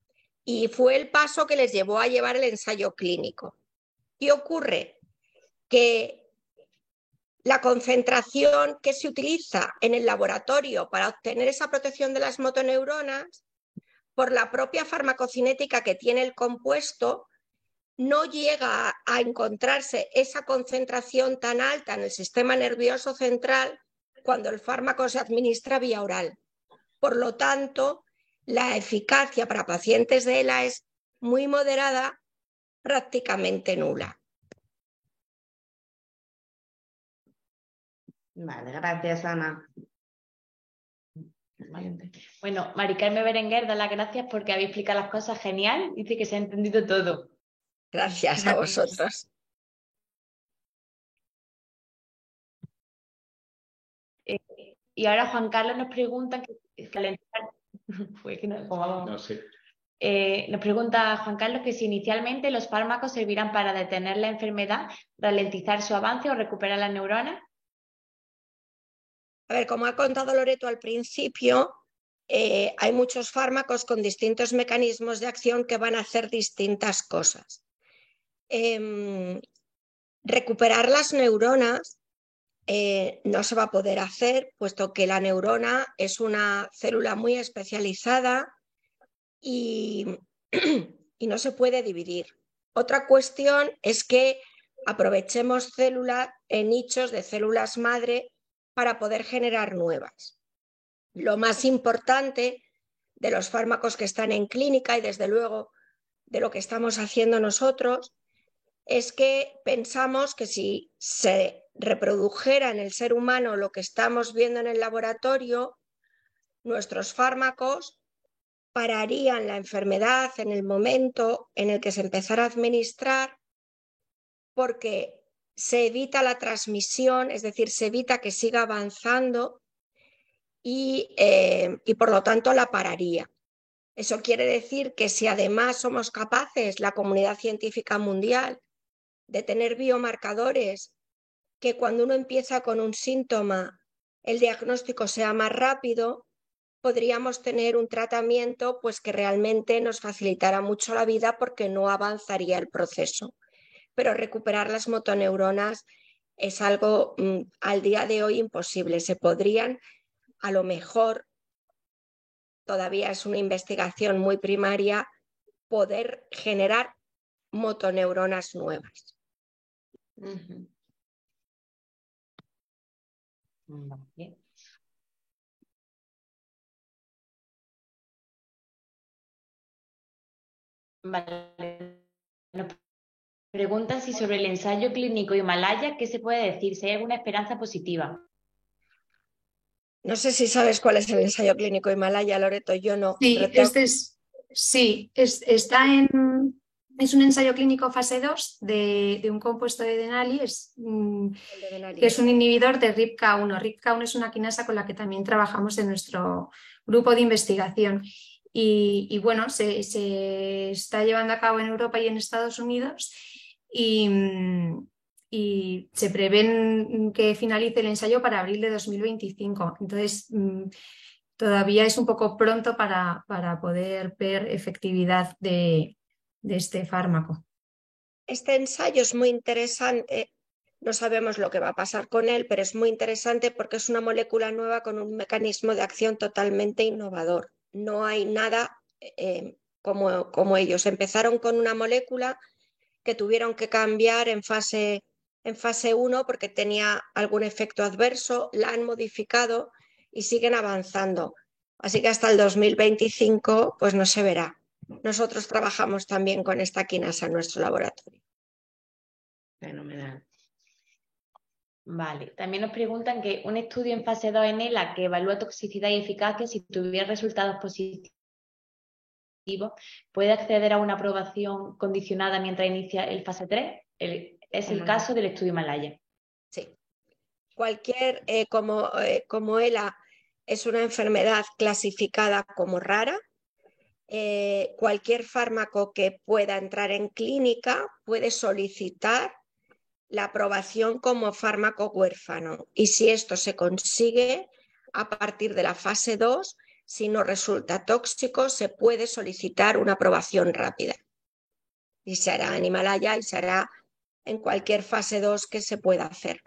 Y fue el paso que les llevó a llevar el ensayo clínico. ¿Qué ocurre? Que la concentración que se utiliza en el laboratorio para obtener esa protección de las motoneuronas, por la propia farmacocinética que tiene el compuesto, no llega a encontrarse esa concentración tan alta en el sistema nervioso central cuando el fármaco se administra vía oral. Por lo tanto, la eficacia para pacientes de ELA es muy moderada, prácticamente nula. Vale, gracias, Ana. Bueno, Mari Carmen Berenguer da las gracias porque habéis explicado las cosas genial. Dice que se ha entendido todo. Gracias a vosotros. Y ahora Juan Carlos nos pregunta nos pregunta Juan Carlos que si inicialmente los fármacos servirán para detener la enfermedad, ralentizar su avance o recuperar las neuronas. A ver, como ha contado Loreto al principio, hay muchos fármacos con distintos mecanismos de acción que van a hacer distintas cosas. Recuperar las neuronas no se va a poder hacer, puesto que la neurona es una célula muy especializada y no se puede dividir. Otra cuestión es que aprovechemos células en nichos de células madre para poder generar nuevas. Lo más importante de los fármacos que están en clínica y desde luego de lo que estamos haciendo nosotros es que pensamos que si se reprodujera en el ser humano lo que estamos viendo en el laboratorio, nuestros fármacos pararían la enfermedad en el momento en el que se empezara a administrar, porque se evita la transmisión, es decir, se evita que siga avanzando y por lo tanto la pararía. Eso quiere decir que si además somos capaces, la comunidad científica mundial, de tener biomarcadores que cuando uno empieza con un síntoma el diagnóstico sea más rápido, podríamos tener un tratamiento pues, que realmente nos facilitara mucho la vida porque no avanzaría el proceso. Pero recuperar las motoneuronas es algo al día de hoy imposible. Se podrían, a lo mejor, todavía es una investigación muy primaria, poder generar motoneuronas nuevas. Ujú. Vale. Vale. Nos preguntan si sobre el ensayo clínico Himalaya, ¿qué se puede decir? Si hay alguna esperanza positiva. No sé si sabes cuál es el ensayo clínico Himalaya, Loreto, yo no. Sí, es un ensayo clínico fase 2 de un compuesto de Denali, que es un inhibidor de RIPK1. RIPK1 es una quinasa con la que también trabajamos en nuestro grupo de investigación. Y bueno, se está llevando a cabo en Europa y en Estados Unidos y se prevén que finalice el ensayo para abril de 2025. Entonces, todavía es un poco pronto para poder ver efectividad de este fármaco. Este ensayo es muy interesante. No sabemos lo que va a pasar con él, pero es muy interesante porque es una molécula nueva con un mecanismo de acción totalmente innovador. No hay nada como ellos. Empezaron con una molécula que tuvieron que cambiar en fase 1 porque tenía algún efecto adverso, la han modificado y siguen avanzando. Así que hasta el 2025 pues no se verá. Nosotros trabajamos también con esta quinasa en nuestro laboratorio. Fenomenal. Vale. También nos preguntan que un estudio en fase 2 en ELA que evalúa toxicidad y eficacia, si tuviera resultados positivos, ¿puede acceder a una aprobación condicionada mientras inicia el fase 3? Es el caso del estudio Himalaya. Sí. Cualquier, como ELA es una enfermedad clasificada como rara, cualquier fármaco que pueda entrar en clínica puede solicitar la aprobación como fármaco huérfano. Y si esto se consigue, a partir de la fase 2, si no resulta tóxico, se puede solicitar una aprobación rápida. Y se hará en Himalaya y se hará en cualquier fase 2 que se pueda hacer.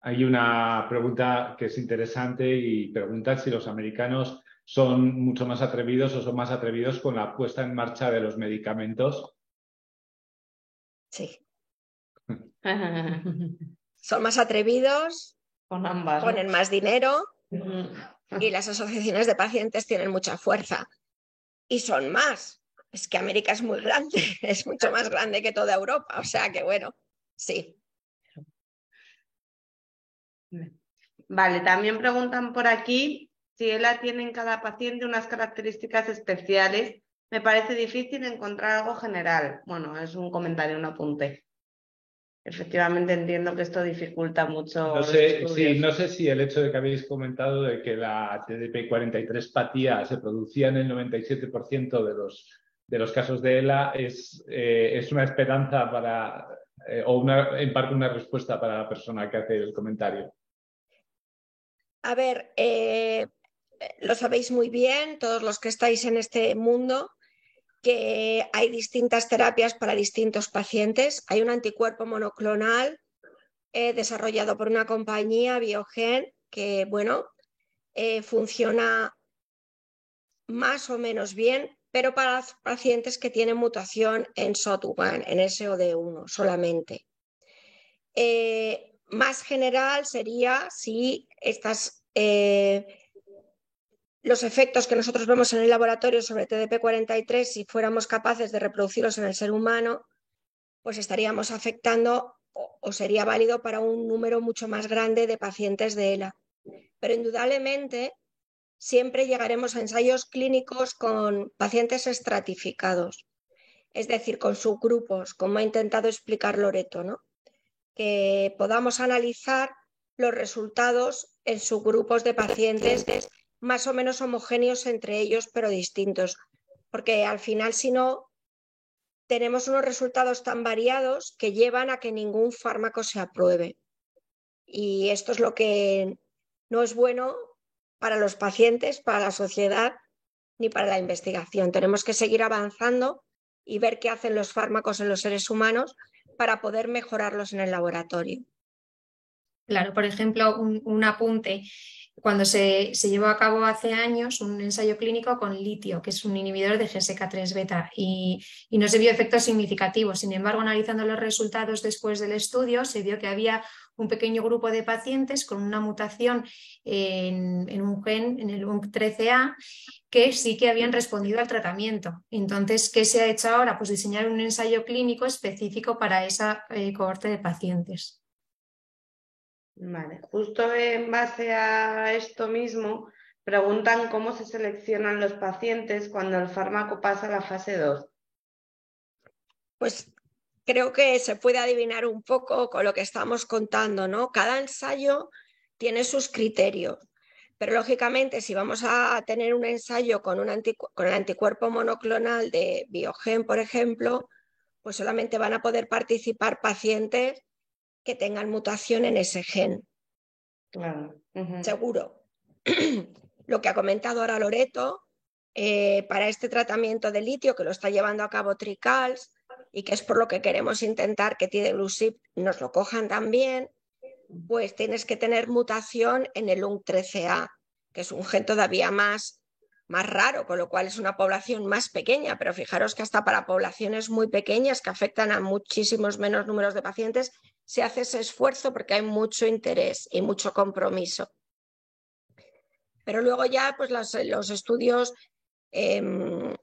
Hay una pregunta que es interesante y pregunta si los americanos son mucho más atrevidos o son más atrevidos con la puesta en marcha de los medicamentos. Sí. Son más atrevidos, Con ambas, ponen más dinero ¿no? y las asociaciones de pacientes tienen mucha fuerza. Y son más. Es que América es muy grande, es mucho más grande que toda Europa. O sea que bueno, sí. Vale, también preguntan por aquí si ELA tiene en cada paciente unas características especiales. Me parece difícil encontrar algo general. Bueno, es un comentario, un apunte. Efectivamente entiendo que esto dificulta mucho No los sé, estudios. sí, no sé si el hecho de que habéis comentado de que la TDP-43-patía se producía en el 97% de los casos de ELA es una esperanza para, en parte una respuesta para la persona que hace el comentario. A ver, lo sabéis muy bien, todos los que estáis en este mundo, que hay distintas terapias para distintos pacientes. Hay un anticuerpo monoclonal desarrollado por una compañía, Biogen, que bueno, funciona más o menos bien, pero para pacientes que tienen mutación en SOD1, en SOD1 solamente. Más general sería si los efectos que nosotros vemos en el laboratorio sobre TDP-43, si fuéramos capaces de reproducirlos en el ser humano, pues estaríamos afectando o sería válido para un número mucho más grande de pacientes de ELA. Pero indudablemente siempre llegaremos a ensayos clínicos con pacientes estratificados, es decir, con subgrupos, como ha intentado explicar Loreto, ¿no? Que podamos analizar los resultados en subgrupos de pacientes más o menos homogéneos entre ellos, pero distintos, porque al final, si no, tenemos unos resultados tan variados que llevan a que ningún fármaco se apruebe. Y esto es lo que no es bueno para los pacientes, para la sociedad, ni para la investigación. Tenemos que seguir avanzando y ver qué hacen los fármacos en los seres humanos para poder mejorarlos en el laboratorio. Claro, por ejemplo, un apunte. Cuando se llevó a cabo hace años un ensayo clínico con litio, que es un inhibidor de GSK3 beta, y no se vio efectos significativos. Sin embargo, analizando los resultados después del estudio, se vio que había un pequeño grupo de pacientes con una mutación en un gen, en el UNC13A, que sí que habían respondido al tratamiento. Entonces, ¿qué se ha hecho ahora? Pues diseñar un ensayo clínico específico para esa cohorte de pacientes. Vale, justo en base a esto mismo, preguntan cómo se seleccionan los pacientes cuando el fármaco pasa a la fase 2. Pues creo que se puede adivinar un poco con lo que estamos contando, ¿no? Cada ensayo tiene sus criterios, pero lógicamente si vamos a tener un ensayo con el anticuerpo monoclonal de Biogen, por ejemplo, pues solamente van a poder participar pacientes que tengan mutación en ese gen. Claro. Seguro. Lo que ha comentado ahora Loreto, para este tratamiento de litio que lo está llevando a cabo Tricals y que es por lo que queremos intentar que Tideglusib nos lo cojan también, pues tienes que tener mutación en el UNC13A, que es un gen todavía más raro, con lo cual es una población más pequeña, pero fijaros que hasta para poblaciones muy pequeñas que afectan a muchísimos menos números de pacientes, se hace ese esfuerzo porque hay mucho interés y mucho compromiso. Pero luego ya pues los estudios se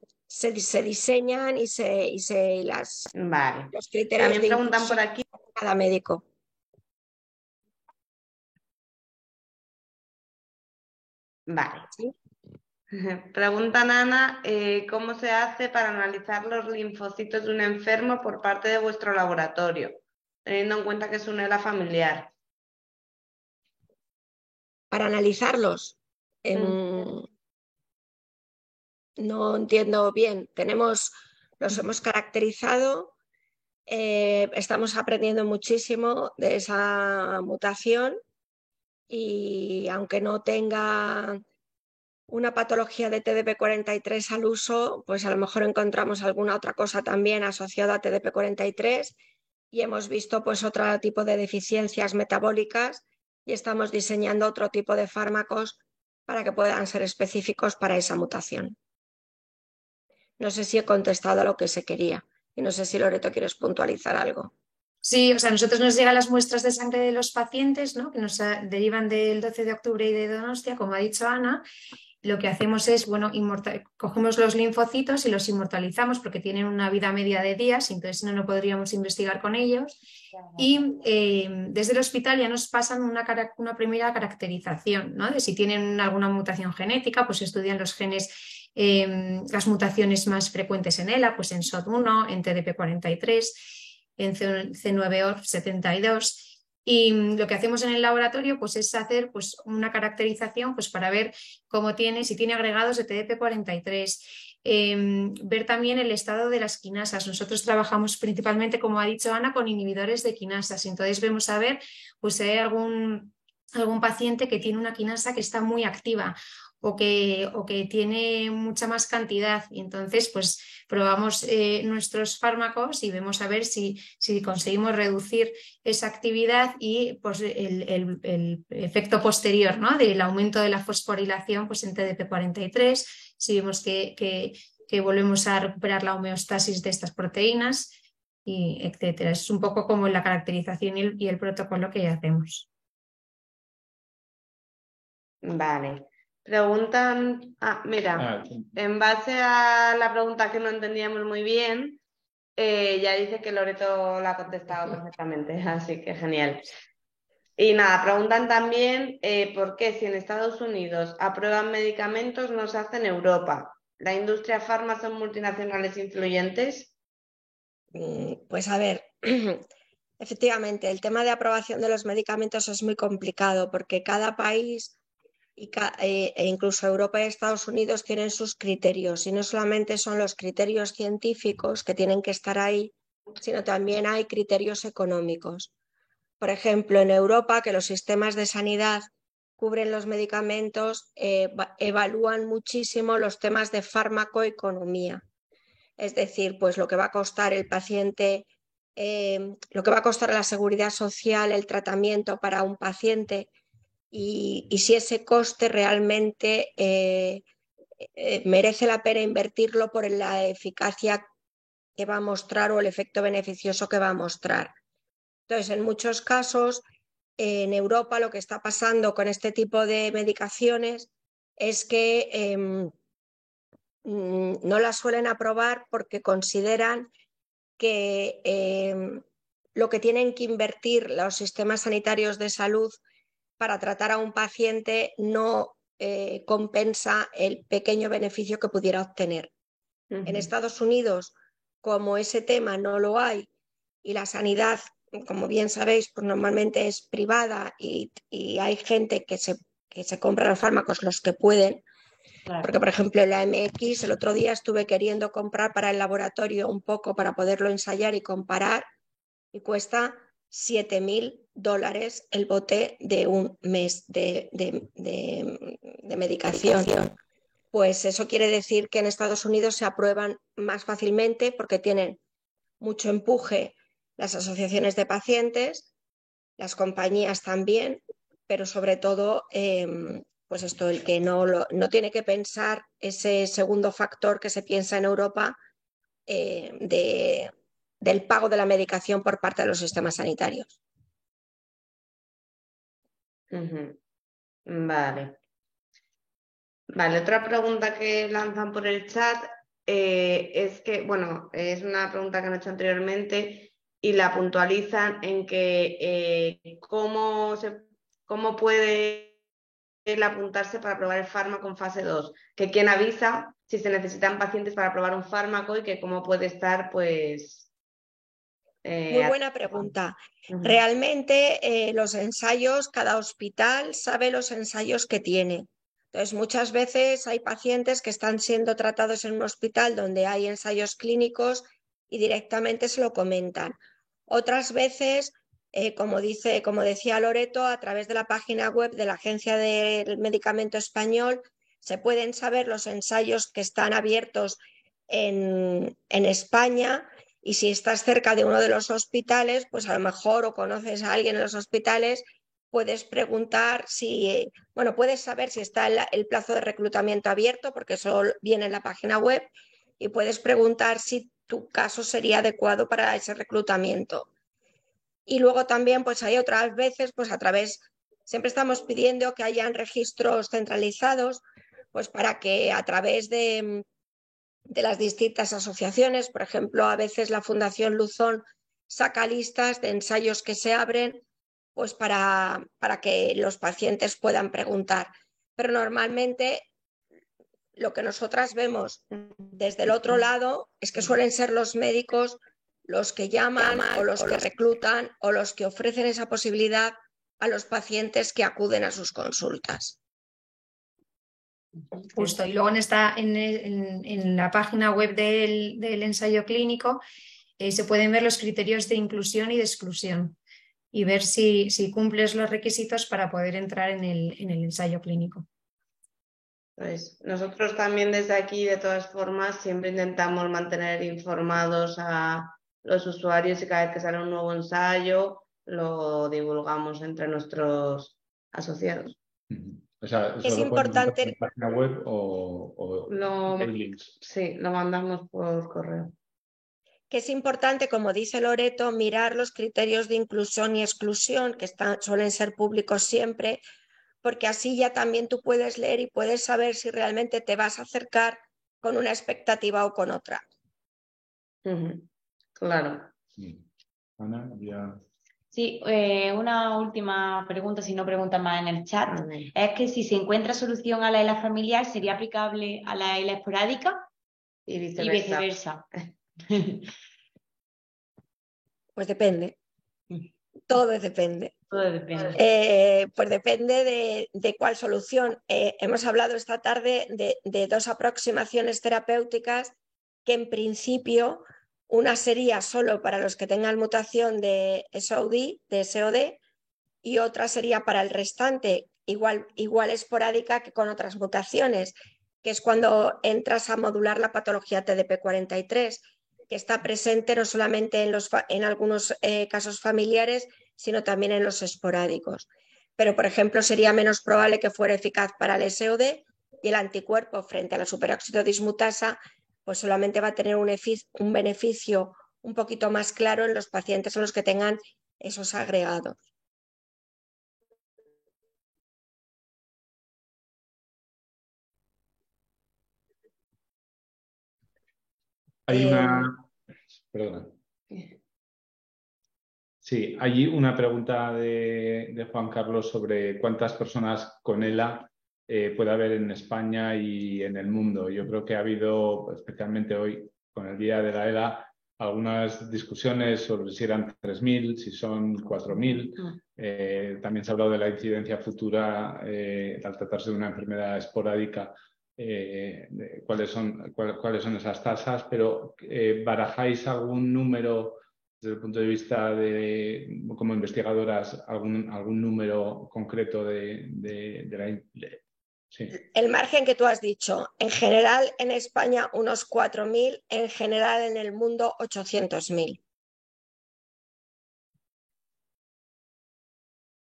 diseñan y Vale. los criterios También de preguntan inclusión por aquí. de cada médico. Vale. ¿Sí? Preguntan Ana, ¿cómo se hace para analizar los linfocitos de un enfermo por parte de vuestro laboratorio, teniendo en cuenta que es un ELA familiar? Para analizarlos. No entiendo bien. Los hemos caracterizado, estamos aprendiendo muchísimo de esa mutación y aunque no tenga una patología de TDP43 al uso, pues a lo mejor encontramos alguna otra cosa también asociada a TDP43 y hemos visto pues otro tipo de deficiencias metabólicas y estamos diseñando otro tipo de fármacos para que puedan ser específicos para esa mutación. No sé si he contestado a lo que se quería y no sé si Loreto quieres puntualizar algo. Sí, o sea, a nosotros nos llegan las muestras de sangre de los pacientes, ¿no? Que nos derivan del 12 de octubre y de Donostia, como ha dicho Ana. Lo que hacemos es, bueno, cogemos los linfocitos y los inmortalizamos porque tienen una vida media de días, entonces no podríamos investigar con ellos. Y desde el hospital ya nos pasan una primera caracterización, ¿no? De si tienen alguna mutación genética, pues estudian los genes, las mutaciones más frecuentes en ELA, pues en SOD1, en TDP43, en C9orf72. Y lo que hacemos en el laboratorio pues, es hacer pues, una caracterización pues, para ver si tiene agregados de TDP43, ver también el estado de las quinasas. Nosotros trabajamos principalmente, como ha dicho Ana, con inhibidores de quinasas. Entonces vemos a ver pues, si hay algún paciente que tiene una quinasa que está muy activa o que tiene mucha más cantidad. Y entonces, pues probamos nuestros fármacos y vemos a ver si conseguimos reducir esa actividad y pues, el efecto posterior, ¿no? Del aumento de la fosforilación pues, en TDP43, si vemos que volvemos a recuperar la homeostasis de estas proteínas, y etcétera. Es un poco como la caracterización y el protocolo que hacemos. Vale. Preguntan, mira, en base a la pregunta que no entendíamos muy bien, ya dice que Loreto la ha contestado perfectamente, así que genial. Y nada, preguntan también por qué si en Estados Unidos aprueban medicamentos no se hace en Europa. ¿La industria farma son multinacionales influyentes? Pues a ver, efectivamente, el tema de aprobación de los medicamentos es muy complicado porque cada país e incluso Europa y Estados Unidos tienen sus criterios y no solamente son los criterios científicos que tienen que estar ahí, sino también hay criterios económicos. Por ejemplo, en Europa, que los sistemas de sanidad cubren los medicamentos, evalúan muchísimo los temas de farmacoeconomía. Es decir, pues lo que va a costar el paciente lo que va a costar a la seguridad social el tratamiento para un paciente y si ese coste realmente merece la pena invertirlo por la eficacia que va a mostrar o el efecto beneficioso que va a mostrar. Entonces, en muchos casos, en Europa lo que está pasando con este tipo de medicaciones es que no las suelen aprobar porque consideran que lo que tienen que invertir los sistemas sanitarios de salud para tratar a un paciente no compensa el pequeño beneficio que pudiera obtener. En Estados Unidos, como ese tema no lo hay y la sanidad, como bien sabéis, pues normalmente es privada y hay gente que se compra los fármacos los que pueden, Claro. porque por ejemplo en la MX el otro día estuve queriendo comprar para el laboratorio un poco para poderlo ensayar y comparar y cuesta $7.000 el bote de un mes de medicación. Pues eso quiere decir que en Estados Unidos se aprueban más fácilmente porque tienen mucho empuje las asociaciones de pacientes, las compañías también, pero sobre todo, pues esto, el que no tiene que pensar ese segundo factor que se piensa en Europa del pago de la medicación por parte de los sistemas sanitarios. Vale. Vale, otra pregunta que lanzan por el chat es que, bueno, es una pregunta que han hecho anteriormente y la puntualizan en que cómo puede él apuntarse para probar el fármaco en fase 2, que quién avisa si se necesitan pacientes para probar un fármaco y que cómo puede estar, pues... Muy buena pregunta. Realmente los ensayos, cada hospital sabe los ensayos que tiene. Entonces, muchas veces hay pacientes que están siendo tratados en un hospital donde hay ensayos clínicos y directamente se lo comentan. Otras veces, como decía Loreto, a través de la página web de la Agencia del Medicamento Español se pueden saber los ensayos que están abiertos en España. Y si estás cerca de uno de los hospitales, pues a lo mejor o conoces a alguien en los hospitales, puedes preguntar puedes saber si está el plazo de reclutamiento abierto, porque eso viene en la página web, y puedes preguntar si tu caso sería adecuado para ese reclutamiento. Y luego también, pues hay otras veces, pues siempre estamos pidiendo que hayan registros centralizados, pues para que a través de las distintas asociaciones, por ejemplo, a veces la Fundación Luzón saca listas de ensayos que se abren pues para que los pacientes puedan preguntar. Pero normalmente lo que nosotras vemos desde el otro lado es que suelen ser los médicos los que llaman o los que reclutan o los que ofrecen esa posibilidad a los pacientes que acuden a sus consultas. Justo, y luego en la página web del ensayo clínico se pueden ver los criterios de inclusión y de exclusión y ver si cumples los requisitos para poder entrar en el ensayo clínico. Pues nosotros también desde aquí, de todas formas, siempre intentamos mantener informados a los usuarios y cada vez que sale un nuevo ensayo lo divulgamos entre nuestros asociados. O sea, es importante en la página web o hay links. Sí, lo mandamos por correo. Que es importante, como dice Loreto, mirar los criterios de inclusión y exclusión, que suelen ser públicos siempre, porque así ya también tú puedes leer y puedes saber si realmente te vas a acercar con una expectativa o con otra. Claro. Sí. Ana, ya... Sí, una última pregunta, si no preguntan más en el chat, es que si se encuentra solución a la ELA familiar, ¿sería aplicable a la ELA esporádica? Y viceversa. Y viceversa. Pues depende. Todo depende. Todo depende. Pues depende de cuál solución. Hemos hablado esta tarde de dos aproximaciones terapéuticas que en principio una sería solo para los que tengan mutación de SOD, y otra sería para el restante, igual esporádica que con otras mutaciones, que es cuando entras a modular la patología TDP43. que está presente no solamente en algunos casos familiares, sino también en los esporádicos. Pero, por ejemplo, sería menos probable que fuera eficaz para el SOD, y el anticuerpo frente a la superóxido dismutasa pues solamente va a tener un beneficio un poquito más claro en los pacientes en los que tengan esos agregados. Hay perdona. Sí, hay una pregunta de Juan Carlos sobre cuántas personas con ELA puede haber en España y en el mundo. Yo creo que ha habido, especialmente hoy, con el Día de la ELA, algunas discusiones sobre si eran 3.000, si son 4.000. También se ha hablado de la incidencia futura al tratarse de una enfermedad esporádica. Cuáles son esas tasas, pero ¿barajáis algún número desde el punto de vista de, como investigadoras, algún número concreto sí? El margen que tú has dicho, en general en España unos 4.000, en general en el mundo 800.000.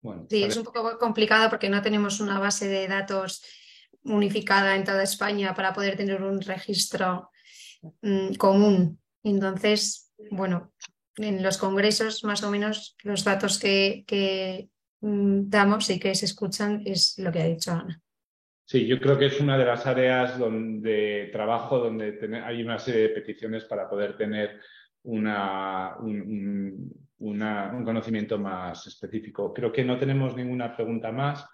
Bueno, sí, es un poco complicado porque no tenemos una base de datos unificada en toda España para poder tener un registro común. Entonces, bueno, en los congresos más o menos los datos que damos y que se escuchan es lo que ha dicho Ana. Sí, yo creo que es una de las áreas de trabajo donde hay una serie de peticiones para poder tener un conocimiento más específico. Creo que no tenemos ninguna pregunta más.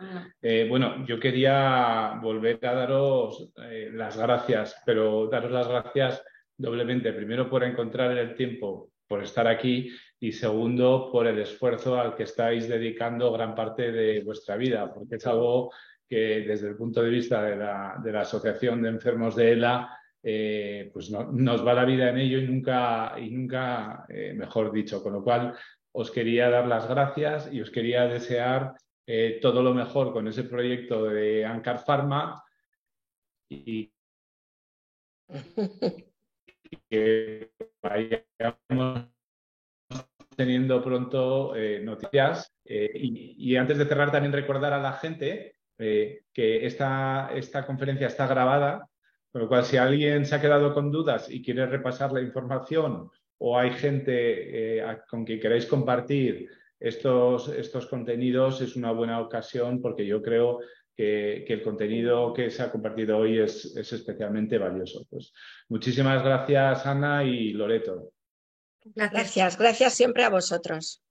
Bueno, yo quería volver a daros las gracias, pero daros las gracias doblemente. Primero, por encontrar el tiempo, por estar aquí, y segundo, por el esfuerzo al que estáis dedicando gran parte de vuestra vida, porque es algo que desde el punto de vista de la Asociación de Enfermos de ELA, pues nos va la vida en ello y nunca mejor dicho. Con lo cual, os quería dar las gracias y os quería desear todo lo mejor con ese proyecto de Ancar Pharma y que vayamos teniendo pronto noticias. Y antes de cerrar, también recordar a la gente que esta conferencia está grabada, con lo cual si alguien se ha quedado con dudas y quiere repasar la información o hay gente con quien queráis compartir estos contenidos, es una buena ocasión porque yo creo que el contenido que se ha compartido hoy es especialmente valioso. Pues, muchísimas gracias, Ana y Loreto. Gracias siempre a vosotros.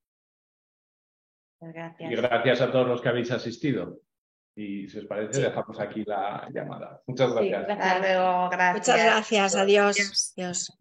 Gracias. Y gracias a todos los que habéis asistido. Y si os parece, Sí. dejamos aquí la llamada. Muchas gracias. Sí, gracias. Hasta luego, gracias. Muchas gracias. Adiós. Adiós.